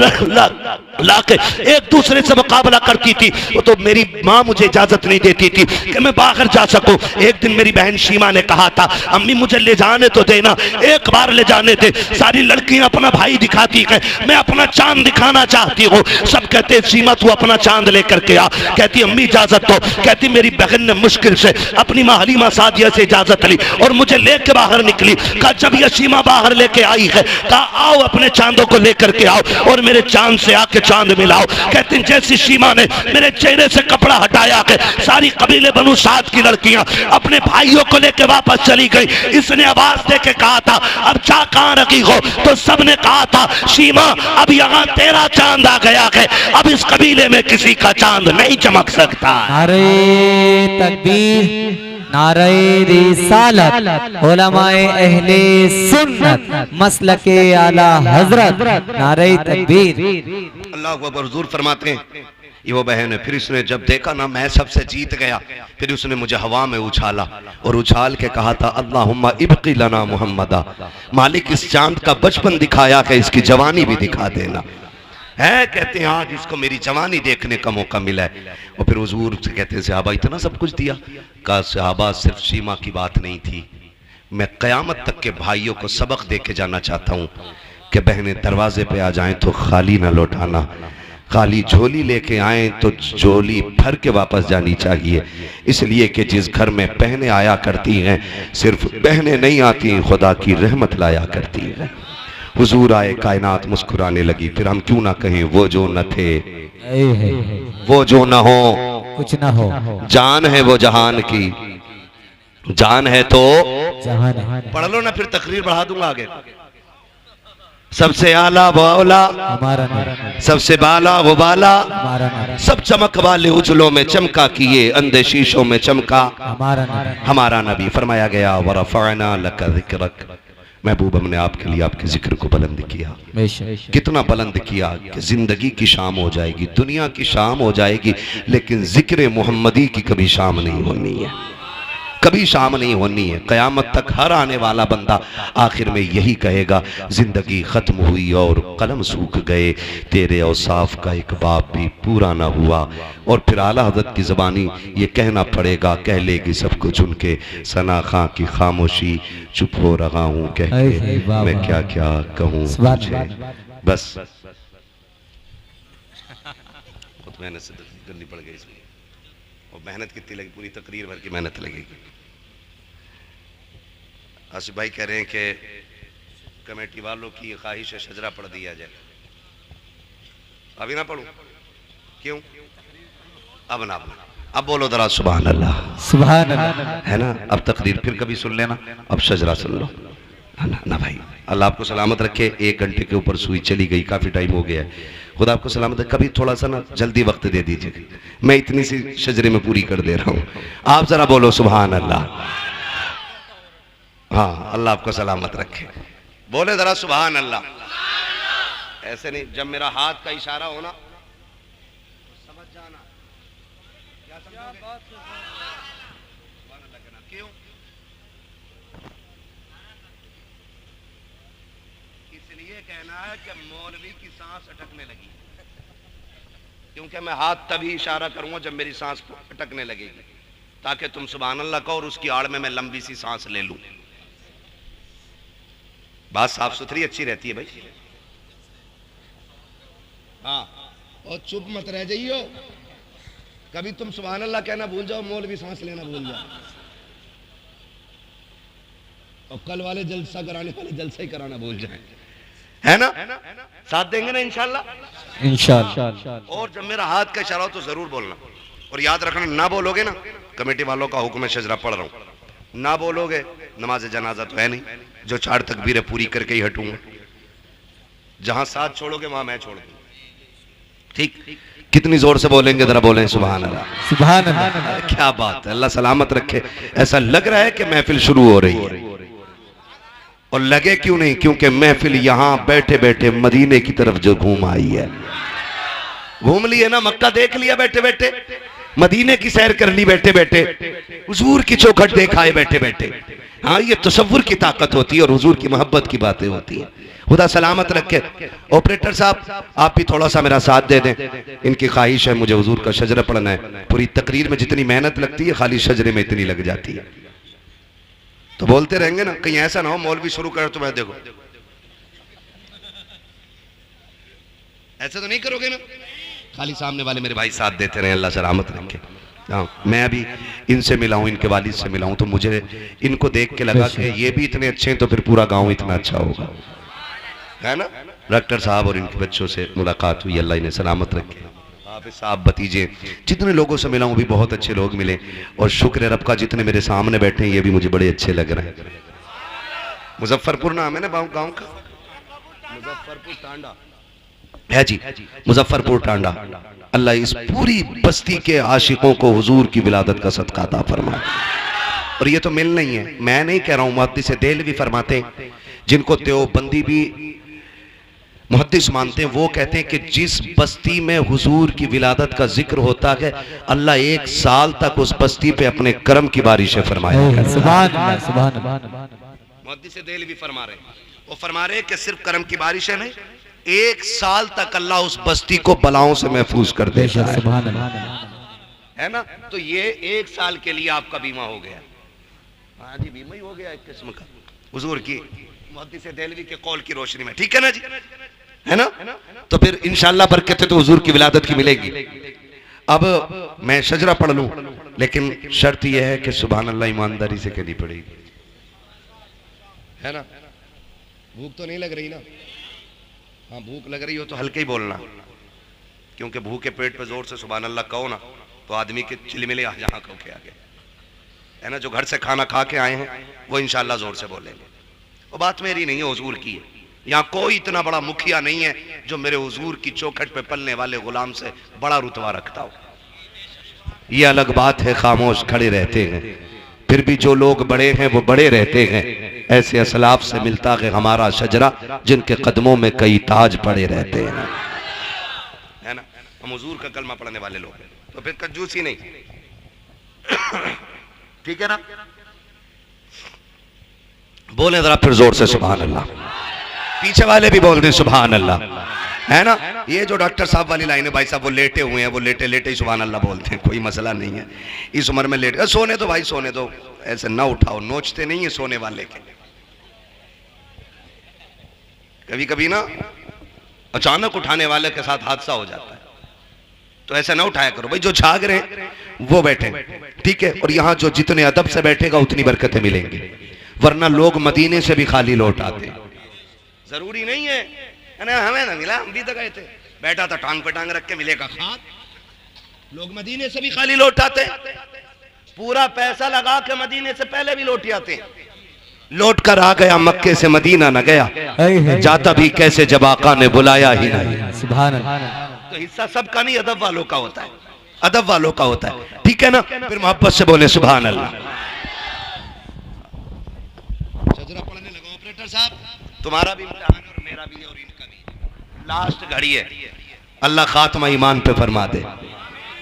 लाके एक दूसरे से मुकाबला करती थी, तो मेरी माँ मुझे इजाजत नहीं देती थी कि मैं बाहर जा सकूं। एक दिन मेरी बहन शीमा ने कहा था अम्मी मुझे ले जाने तो देना, एक बार ले जाने दे। सारी लड़कियां अपना भाई दिखाती है, मैं अपना चांद दिखाना चाहती हूँ। सब कहते शीमा तू अपना चांद लेकर के आ। कहती अम्मी इजाजत दो। कहती मेरी बहन ने मुश्किल से अपनी माँ हलीमा सादिया से इजाजत ली और मुझे लेके बाहर निकली। कहा जब यह शीमा बाहर लेके आई है, कहा आओ अपने चांदों को लेकर के आओ और मेरे चांद से आके चांद मिलाओ। कहते हैं जैसी सीमा ने मेरे चेहरे से कपड़ा हटाया के सारी कबीले बनु साद की लड़कियां अपने भाइयों को लेकर वापस चली गई। इसने आवाज दे के कहा था अब चा कहां रखी हो, तो सबने कहा था सीमा अब यहाँ तेरा चांद आ गया है, अब इस कबीले में किसी का चांद नहीं चमक सकता। नारे तकबीर, नारे रिसालत, उलमाए अहले सुन्नत, मसलके आला हजरत, नारे तकबीर। अल्लाह अकबर। हुजूर फरमाते हैं ये वो बहन है। फिर इसने जब देखा ना मैं सबसे जीत गया, फिर उसने मुझे हवा में उछाला और उछाल के कहा था अल्लाहुम्मा इब्की लना मुहम्मदा, मालिक इस चांद का बचपन दिखाया कि इसकी जवानी भी दिखा देना है। कहते हैं आज इसको मेरी जवानी देखने का मौका मिला है। और फिर हुजूर से कहते हैं सहाबा इतना सब कुछ दिया। कहा सहाबा सिर्फ सीमा की बात नहीं थी, मैं क़यामत तक के भाइयों को सबक दे के जाना चाहता हूँ कि बहनें दरवाजे पे आ जाएं तो खाली ना लौटाना, खाली झोली लेके आए तो झोली भर के वापस जानी चाहिए। इसलिए कि जिस घर में बहनें आया करती हैं सिर्फ बहनें नहीं आती, खुदा की रहमत लाया करती है। हुजूर आए, कायनात मुस्कुराने लगी। फिर हम क्यों ना कहें वो जो न थे, वो जो न हो, कुछ ना हो, जान है वो जहान की, जान है तो जहान। पढ़ लो ना, फिर तकरीर बढ़ा दूंगा आगे। सबसे आला वो औला, हमारा नबी, सबसे बाला वो बाला, हमारा नबी, सब चमक वाले उजलों में चमका किए, अंधे शीशों में चमका हमारा नबी। हमारा नबी। फरमाया गया वरफ़अना लका ज़िक्रक, महबूब हमने आपके लिए आपके जिक्र को बुलंद किया। बेशक कितना बुलंद किया कि जिंदगी की शाम हो जाएगी, दुनिया की शाम हो जाएगी, लेकिन जिक्र मोहम्मदी की कभी शाम नहीं होनी है, कभी शाम नहीं होनी है। क़यामत तक हर आने वाला बंदा आखिर में यही कहेगा जिंदगी खत्म हुई और कलम सूख गए, तेरे औसाफ का एक बाब भी पूरा ना हुआ। और फिर आला हज़रत की ज़बानी ये कहना पड़ेगा, कह लेगी सब कुछ उनके, सना खां की खामोशी, चुप हो रहा हूँ कह के मैं क्या क्या कहूँ तुझे। बस बहुत मेहनत से करनी पड़ गई इसमें, और मेहनत कितनी लगी, पूरी तकरीर भर की मेहनत लगेगी। आसिफ भाई कह रहे हैं कि कमेटी वालों की ख्वाहिश है शजरा पढ़ दिया जाए। अभी ना पढ़ूं? क्यों? अब ना, अब बोलो जरा सुभान अल्लाह, सुभान अल्लाह, है ना। अब तकरीर फिर कभी सुन लेना, अब शजरा सुन लो ना भाई। अल्लाह आपको सलामत रखे। 1 घंटे के ऊपर सुई चली गई, काफी टाइम हो गया है। खुदा आपको सलामत रखे। कभी थोड़ा सा ना जल्दी वक्त दे दीजिए, मैं इतनी सी शजरे में पूरी कर दे रहा हूँ। आप जरा बोलो सुभान अल्लाह। हाँ, अल्लाह आपको सलामत रखे। बोले जरा सुभान अल्लाह। ऐसे नहीं, जब मेरा हाथ का इशारा हो ना समझ जाना, क्या समझोगे? क्यों? इसलिए कहना है कि मौलवी की सांस अटकने लगी, क्योंकि मैं हाथ तभी इशारा करूंगा जब मेरी सांस अटकने लगेगी, ताकि तुम सुभान अल्लाह कहो और उसकी आड़ में मैं लंबी सी सांस ले लूं। बात साफ सुथरी अच्छी रहती है भाई। हाँ, और चुप मत रह जाइयो, कभी तुम सुभान अल्लाह कहना भूल जाओ, मौलवी सांस लेना भूल जाओ, और कल वाले जलसा कराने वाले जलसा ही कराना भूल जाए, है ना। साथ देंगे ना इंशाल्लाह, इंशाअल्लाह। और जब मेरा हाथ का इशारा हो तो जरूर बोलना, और याद रखना ना बोलोगे ना, कमेटी वालों का हुक्म है शजरा पढ़ रहा हूं, ना बोलोगे नमाज जनाजा तो है नहीं, जो 4 तकबीरें पूरी करके ही हटूंगा। जहां साथ छोड़ोगे वहां मैं छोड़ दूंगा, ठीक? कितनी जोर से बोलेंगे जरा बोलें सुभान अल्लाह, सुभान अल्लाह। क्या बात है। अल्लाह सलामत रखे। ऐसा लग रहा है कि महफिल शुरू हो रही है, और लगे क्यों नहीं, क्योंकि महफिल यहां बैठे बैठे मदीने की तरफ जो घूम आई है। घूम लिए ना, मक्का देख लिया बैठे बैठे, मदीने की सैर कर ली बैठे बैठे, हुजूर की चौखट देखाए बैठे बैठे। हाँ, ये तसव्वुर की ताकत होती है और हुजूर की मोहब्बत की बातें होती हैं। खुदा सलामत रखे। ऑपरेटर साहब आप भी थोड़ा सा मेरा साथ दे दें, इनकी ख्वाहिश है मुझे हुजूर का शजरा पढ़ना है। पूरी तकरीर में जितनी मेहनत लगती है खाली शजरे में इतनी लग जाती है, तो बोलते रहेंगे ना, कहीं ऐसा ना हो मौलवी शुरू कर तो मैं देखो, ऐसा तो नहीं करोगे ना। खाली सामने वाले मेरे भाई साथ देते रहे, अल्लाह सलामत रखे। हाँ, मैं अभी इनसे मिला हूँ, इनके वालिद से मिला हूँ, तो मुझे इनको देख के लगा कि ये भी इतने अच्छे हैं तो फिर पूरा गांव इतना अच्छा होगा, है ना। डॉक्टर साहब और इनके बच्चों से मुलाकात हुई, अल्लाह इन्हें सलामत रखे। हाफिज साहब, भतीजे, जितने लोगों से मिला हूँ भी बहुत अच्छे लोग मिले, और शुक्र है रब का जितने मेरे सामने बैठे हैं ये भी मुझे बड़े अच्छे लग रहे हैं। मुजफ्फरपुर नाम है ना गाँव का, मुजफ्फरपुर टांडा है जी, मुजफ्फरपुर टांडा। अल्लाह इस पूरी बस्ती के आशिकों को हुजूर की विलादत का सदका अता फरमाए। और ये तो मिल नहीं है, मैं नहीं कह रहा हूँ, मुहद्दिस देहलवी फरमाते हैं, जिनको देवबंदी भी मुहद्दिस मानते हैं, वो कहते हैं कि जिस बस्ती में हुजूर की विलादत का जिक्र होता है अल्लाह 1 साल तक उस बस्ती पे अपने करम की बारिशें फरमाएगा। सुभान अल्लाह, सुभान अल्लाह। मुहद्दिस देहलवी फरमा रहे हैं, वो फरमा रहे हैं कि सिर्फ करम की बारिशें नहीं, 1 साल तक अल्लाह उस बस्ती को बलाओं से महफूज कर देता है। सुभान अल्लाह, है ना? तो ये 1 साल के लिए आपका बीमा हो गया। हाँ जी, बीमा ही हो गया एक किस्म का, हुजूर की मुहद्दिस देहलवी के कौल की रोशनी में। ठीक है ना जी, है ना? तो फिर इंशाअल्लाह बरकत तो हुजूर की विलादत की मिलेगी। अब मैं शजरा पढ़ लूं, लेकिन शर्त यह है कि सुभान अल्लाह ईमानदारी से कहनी पड़ेगी, है ना? भूख तो नहीं लग रही ना? हाँ, भूख लग रही हो तो हल्के ही बोलना, क्योंकि भूखे पेट पे जोर से सुभान अल्लाह कहो ना तो आदमी के चिलमिले जहाँ कहो के आगे, है ना? जो घर से खाना खा के आए हैं वो इंशाअल्लाह जोर से बोलेंगे। वो बात मेरी नहीं है, हुजूर की है। यहाँ कोई इतना बड़ा मुखिया नहीं है जो मेरे हुजूर की चौखट पे पलने वाले गुलाम से बड़ा रुतबा रखता हो। ये अलग बात है, खामोश खड़े रहते हैं, फिर भी जो लोग बड़े हैं वो बड़े रहते हैं। ऐसे असलाफ से मिलता है हमारा शजरा, जिनके कदमों में कई ताज पड़े रहते हैं, है ना? हम हुजूर का कलमा पढ़ने वाले लोग हैं, तो फिर कंजूसी नहीं। ठीक है ना? बोले जरा फिर जोर से सुभान अल्लाह, पीछे वाले भी बोल दे सुभान अल्लाह, है ना? ये जो डॉक्टर साहब वाली लाइन है, भाई साहब वो लेटे हुए हैं, वो लेटे लेटे ही सुभान अल्लाह बोलते हैं, कोई मसला नहीं है। इस उम्र में लेटे, सोने दो भाई, सोने दो, ऐसे ना उठाओ, नोचते नहीं है सोने वाले के। कभी कभी ना अचानक उठाने वाले के साथ हादसा हो जाता है, तो ऐसा ना उठाया करो भाई। जो जाग रहे हैं वो बैठे, ठीक है? और यहाँ जो जितने अदब से बैठेगा उतनी बरकतें मिलेंगी, वरना लोग मदीने से भी खाली लौट आते हैं। जरूरी नहीं है ना, हमें ना मिला, हम भी तो गए थे, बैठा था टांग पे टांग रख के, मिलेगा खाद। लोग मदीने से भी खाली लौट आते हैं, पूरा पैसा लगा के मदीने से पहले भी लौट आते हैं। लौट कर आ गया मक्के से मदीना न गया, जाता भी कैसे जब आका ने बुलाया ही नहीं। सुभान अल्लाह। तो हिस्सा सबका नहीं, अदब वालों का होता है, अदब वालों का होता है। ठीक है ना? फिर मोहब्बत से बोले सुभान अल्लाह। शजरा पढ़ने लगा ऑपरेटर साहब, तुम्हारा भी इम्तिहान है और मेरा भी और इनका भी, लास्ट घड़ी है। अल्लाह खात्मा ईमान पे फरमा दे,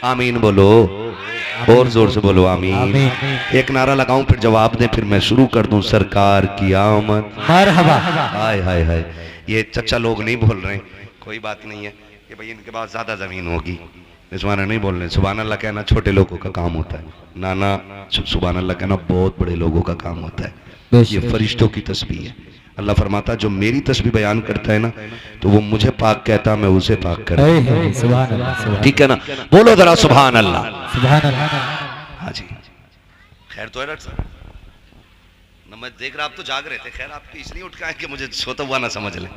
आमीन बोलो, और जोर से बोलो आमीन। एक नारा लगाऊं फिर जवाब दें, फिर मैं शुरू कर दूं। सरकार की आमद, मरहबा। हाय हाय हाय। ये चचा लोग नहीं बोल रहे, कोई बात नहीं है कि भाई इनके पास ज्यादा जमीन होगी, इस माने नहीं बोल रहे। सुभान अल्लाह कहना छोटे लोगों का काम होता है, नाना सुभान अल्लाह कहना बहुत बड़े लोगों का काम होता है। ये फरिश्तों की तस्बीह है। अल्लाह फरमाता जो मेरी तस्बीह बयान करता है ना, तो वो मुझे पाक कहता, मैं उसे पाक करता हूं। सुभान अल्लाह। ठीक है ना? बोलो जरा सुभान अल्लाह। सुभान अल्लाह। हाँ जी, खैर तो है डॉक्टर साहब ना, मैं देख रहा आप तो जाग रहे थे। खैर आपकी इसलिए उठ के आए कि मुझे सोता हुआ ना समझ ले।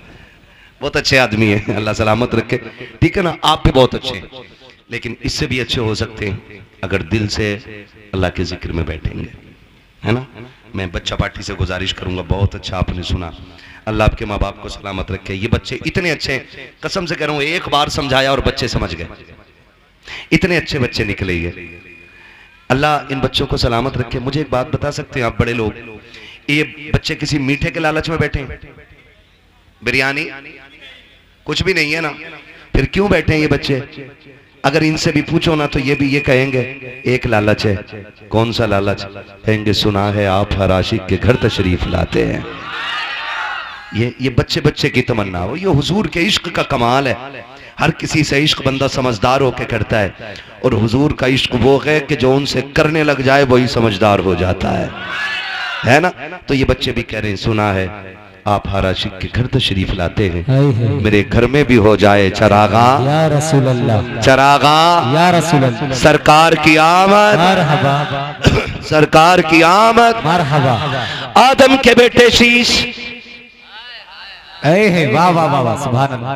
बहुत अच्छे आदमी है, अल्लाह सलामत रखे। ठीक है ना? आप भी बहुत अच्छे हैं, लेकिन इससे भी अच्छे हो सकते हैं अगर दिल से अल्लाह के जिक्र में बैठेंगे, है ना? मैं बच्चा पार्टी से गुजारिश करूंगा, बहुत अच्छा आपने सुना, अल्लाह आपके माँ बाप को सलामत रखे। ये बच्चे इतने अच्छे हैं, कसम से कह रहा हूँ, एक बार समझाया और बच्चे समझ गए, इतने अच्छे बच्चे निकले ये। अल्लाह इन बच्चों को सलामत रखे। मुझे एक बात बता सकते हैं आप बड़े लोग, ये बच्चे किसी मीठे के लालच में बैठे हैं? बिरयानी कुछ भी नहीं है ना, फिर क्यों बैठे हैं ये बच्चे? अगर इनसे भी पूछो ना तो ये भी ये कहेंगे एक लालच है। कौन सा लालच? कहेंगे सुना है आप हर आशिक के घर तशरीफ लाते हैं। ये बच्चे बच्चे की तमन्ना हो, ये हुजूर के इश्क का कमाल है। हर किसी से इश्क बंदा समझदार होकर करता है, और हुजूर का इश्क वो है कि जो उनसे करने लग जाए वही समझदार हो जाता है ना? तो ये बच्चे भी कह रहे हैं सुना है आप हर आशिक के घर तशरीफ लाते हैं, मेरे घर में भी हो जाए चरागा या रसूल अल्लाह, चरागा या रसूल अल्लाह। सरकार की आमद, मरहबा, सरकार की आमद। मरहबा। आदम के बेटे शीश, वाह वाह वाह वाह सुभान अल्लाह।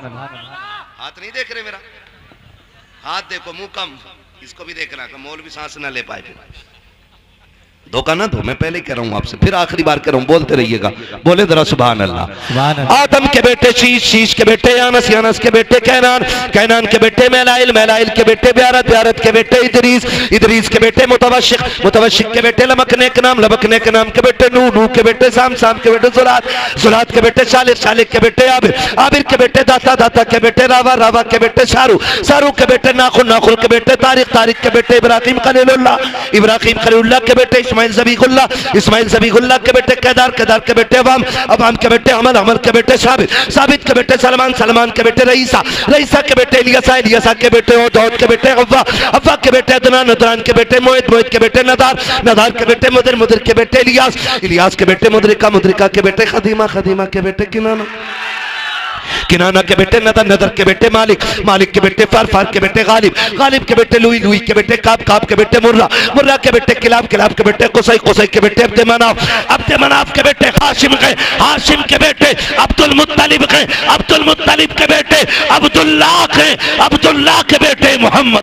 हाथ नहीं देख रहे मेरा, हाथ देखो, मुंह कम, इसको भी देखना कि मौलवी सांस ना ले पाए, धोखा ना दो। मैं पहले कह रहा हूं आपसे, फिर आखिरी बार कह रहा हूं, बोलते रहिएगा, बोले जरा सुभान अल्लाह। सुभान अल्लाह। आदम के बेटे शीश, शीश के बेटे यानस, यानस के बेटे कैनान, कैनान के बेटे मैलाइल, मैलाइल के बेटे ब्यारत, ब्यारत के बेटे इदरीस, इदरीस के बेटे मुतवशिक, मुतवशिक के बेटे लमकने के नाम, लमकने के नाम के बेटे नूह, नूह के बेटे साम, साम के बेटे जुलात, जुलात के बेटे शालिक, शालिक के बेटे आबिर, आबिर के बेटे दाता, दाता के बेटे रावा, रावा के बेटे शारू, शारू के बेटे नाखुन, नाखुन के बेटे तारिक, तारिक के बेटे इब्राहिम खलीलुल्लाह, इब्राहिम खलीलुल्लाह के बेटे इस्माइल ज़बीहुल्लाह, इस्माइल ज़बीहुल्लाह के बेटे केदार, केदार के बेटे अवाम, अवाम के बेटे अमल, अमल के बेटे साबित, साबित के बेटे सलमान, सलमान के बेटे रईसा, रईसा के बेटे इलियासा, इलियासा के बेटे दाऊद के बेटे अव्वा, अव्वा के बेटे अदनान, अदनान के बेटे मोहित, मोहित के बेटे नदार, नदार के बेटे मुदर, मुदर के बेटे इलियास, इलियास के बेटे मुदरिका, मुदरिका के बेटे खदीमा, खदीमा के बेटे किनाना, किनाना के बेटे नदर, नदर के बेटे मालिक, मालिक के बेटे फार, फार के बेटे गालिब, गालिब के बेटे लुई, लुई के बेटे काब, काब के बेटे मुर्रा, मुर्रा के बेटे किलाब, किलाब के बेटे कुसै, कुसै के बेटे अब्द मनाफ, अब्द मनाफ के बेटे हाशिम गए, हाशिम के बेटे अब्दुल मुत्तलिब गए, अब्दुल मुत्तलिब के बेटे अब्दुल्लाह गए, अब्दुल्लाह के बेटे मोहम्मद।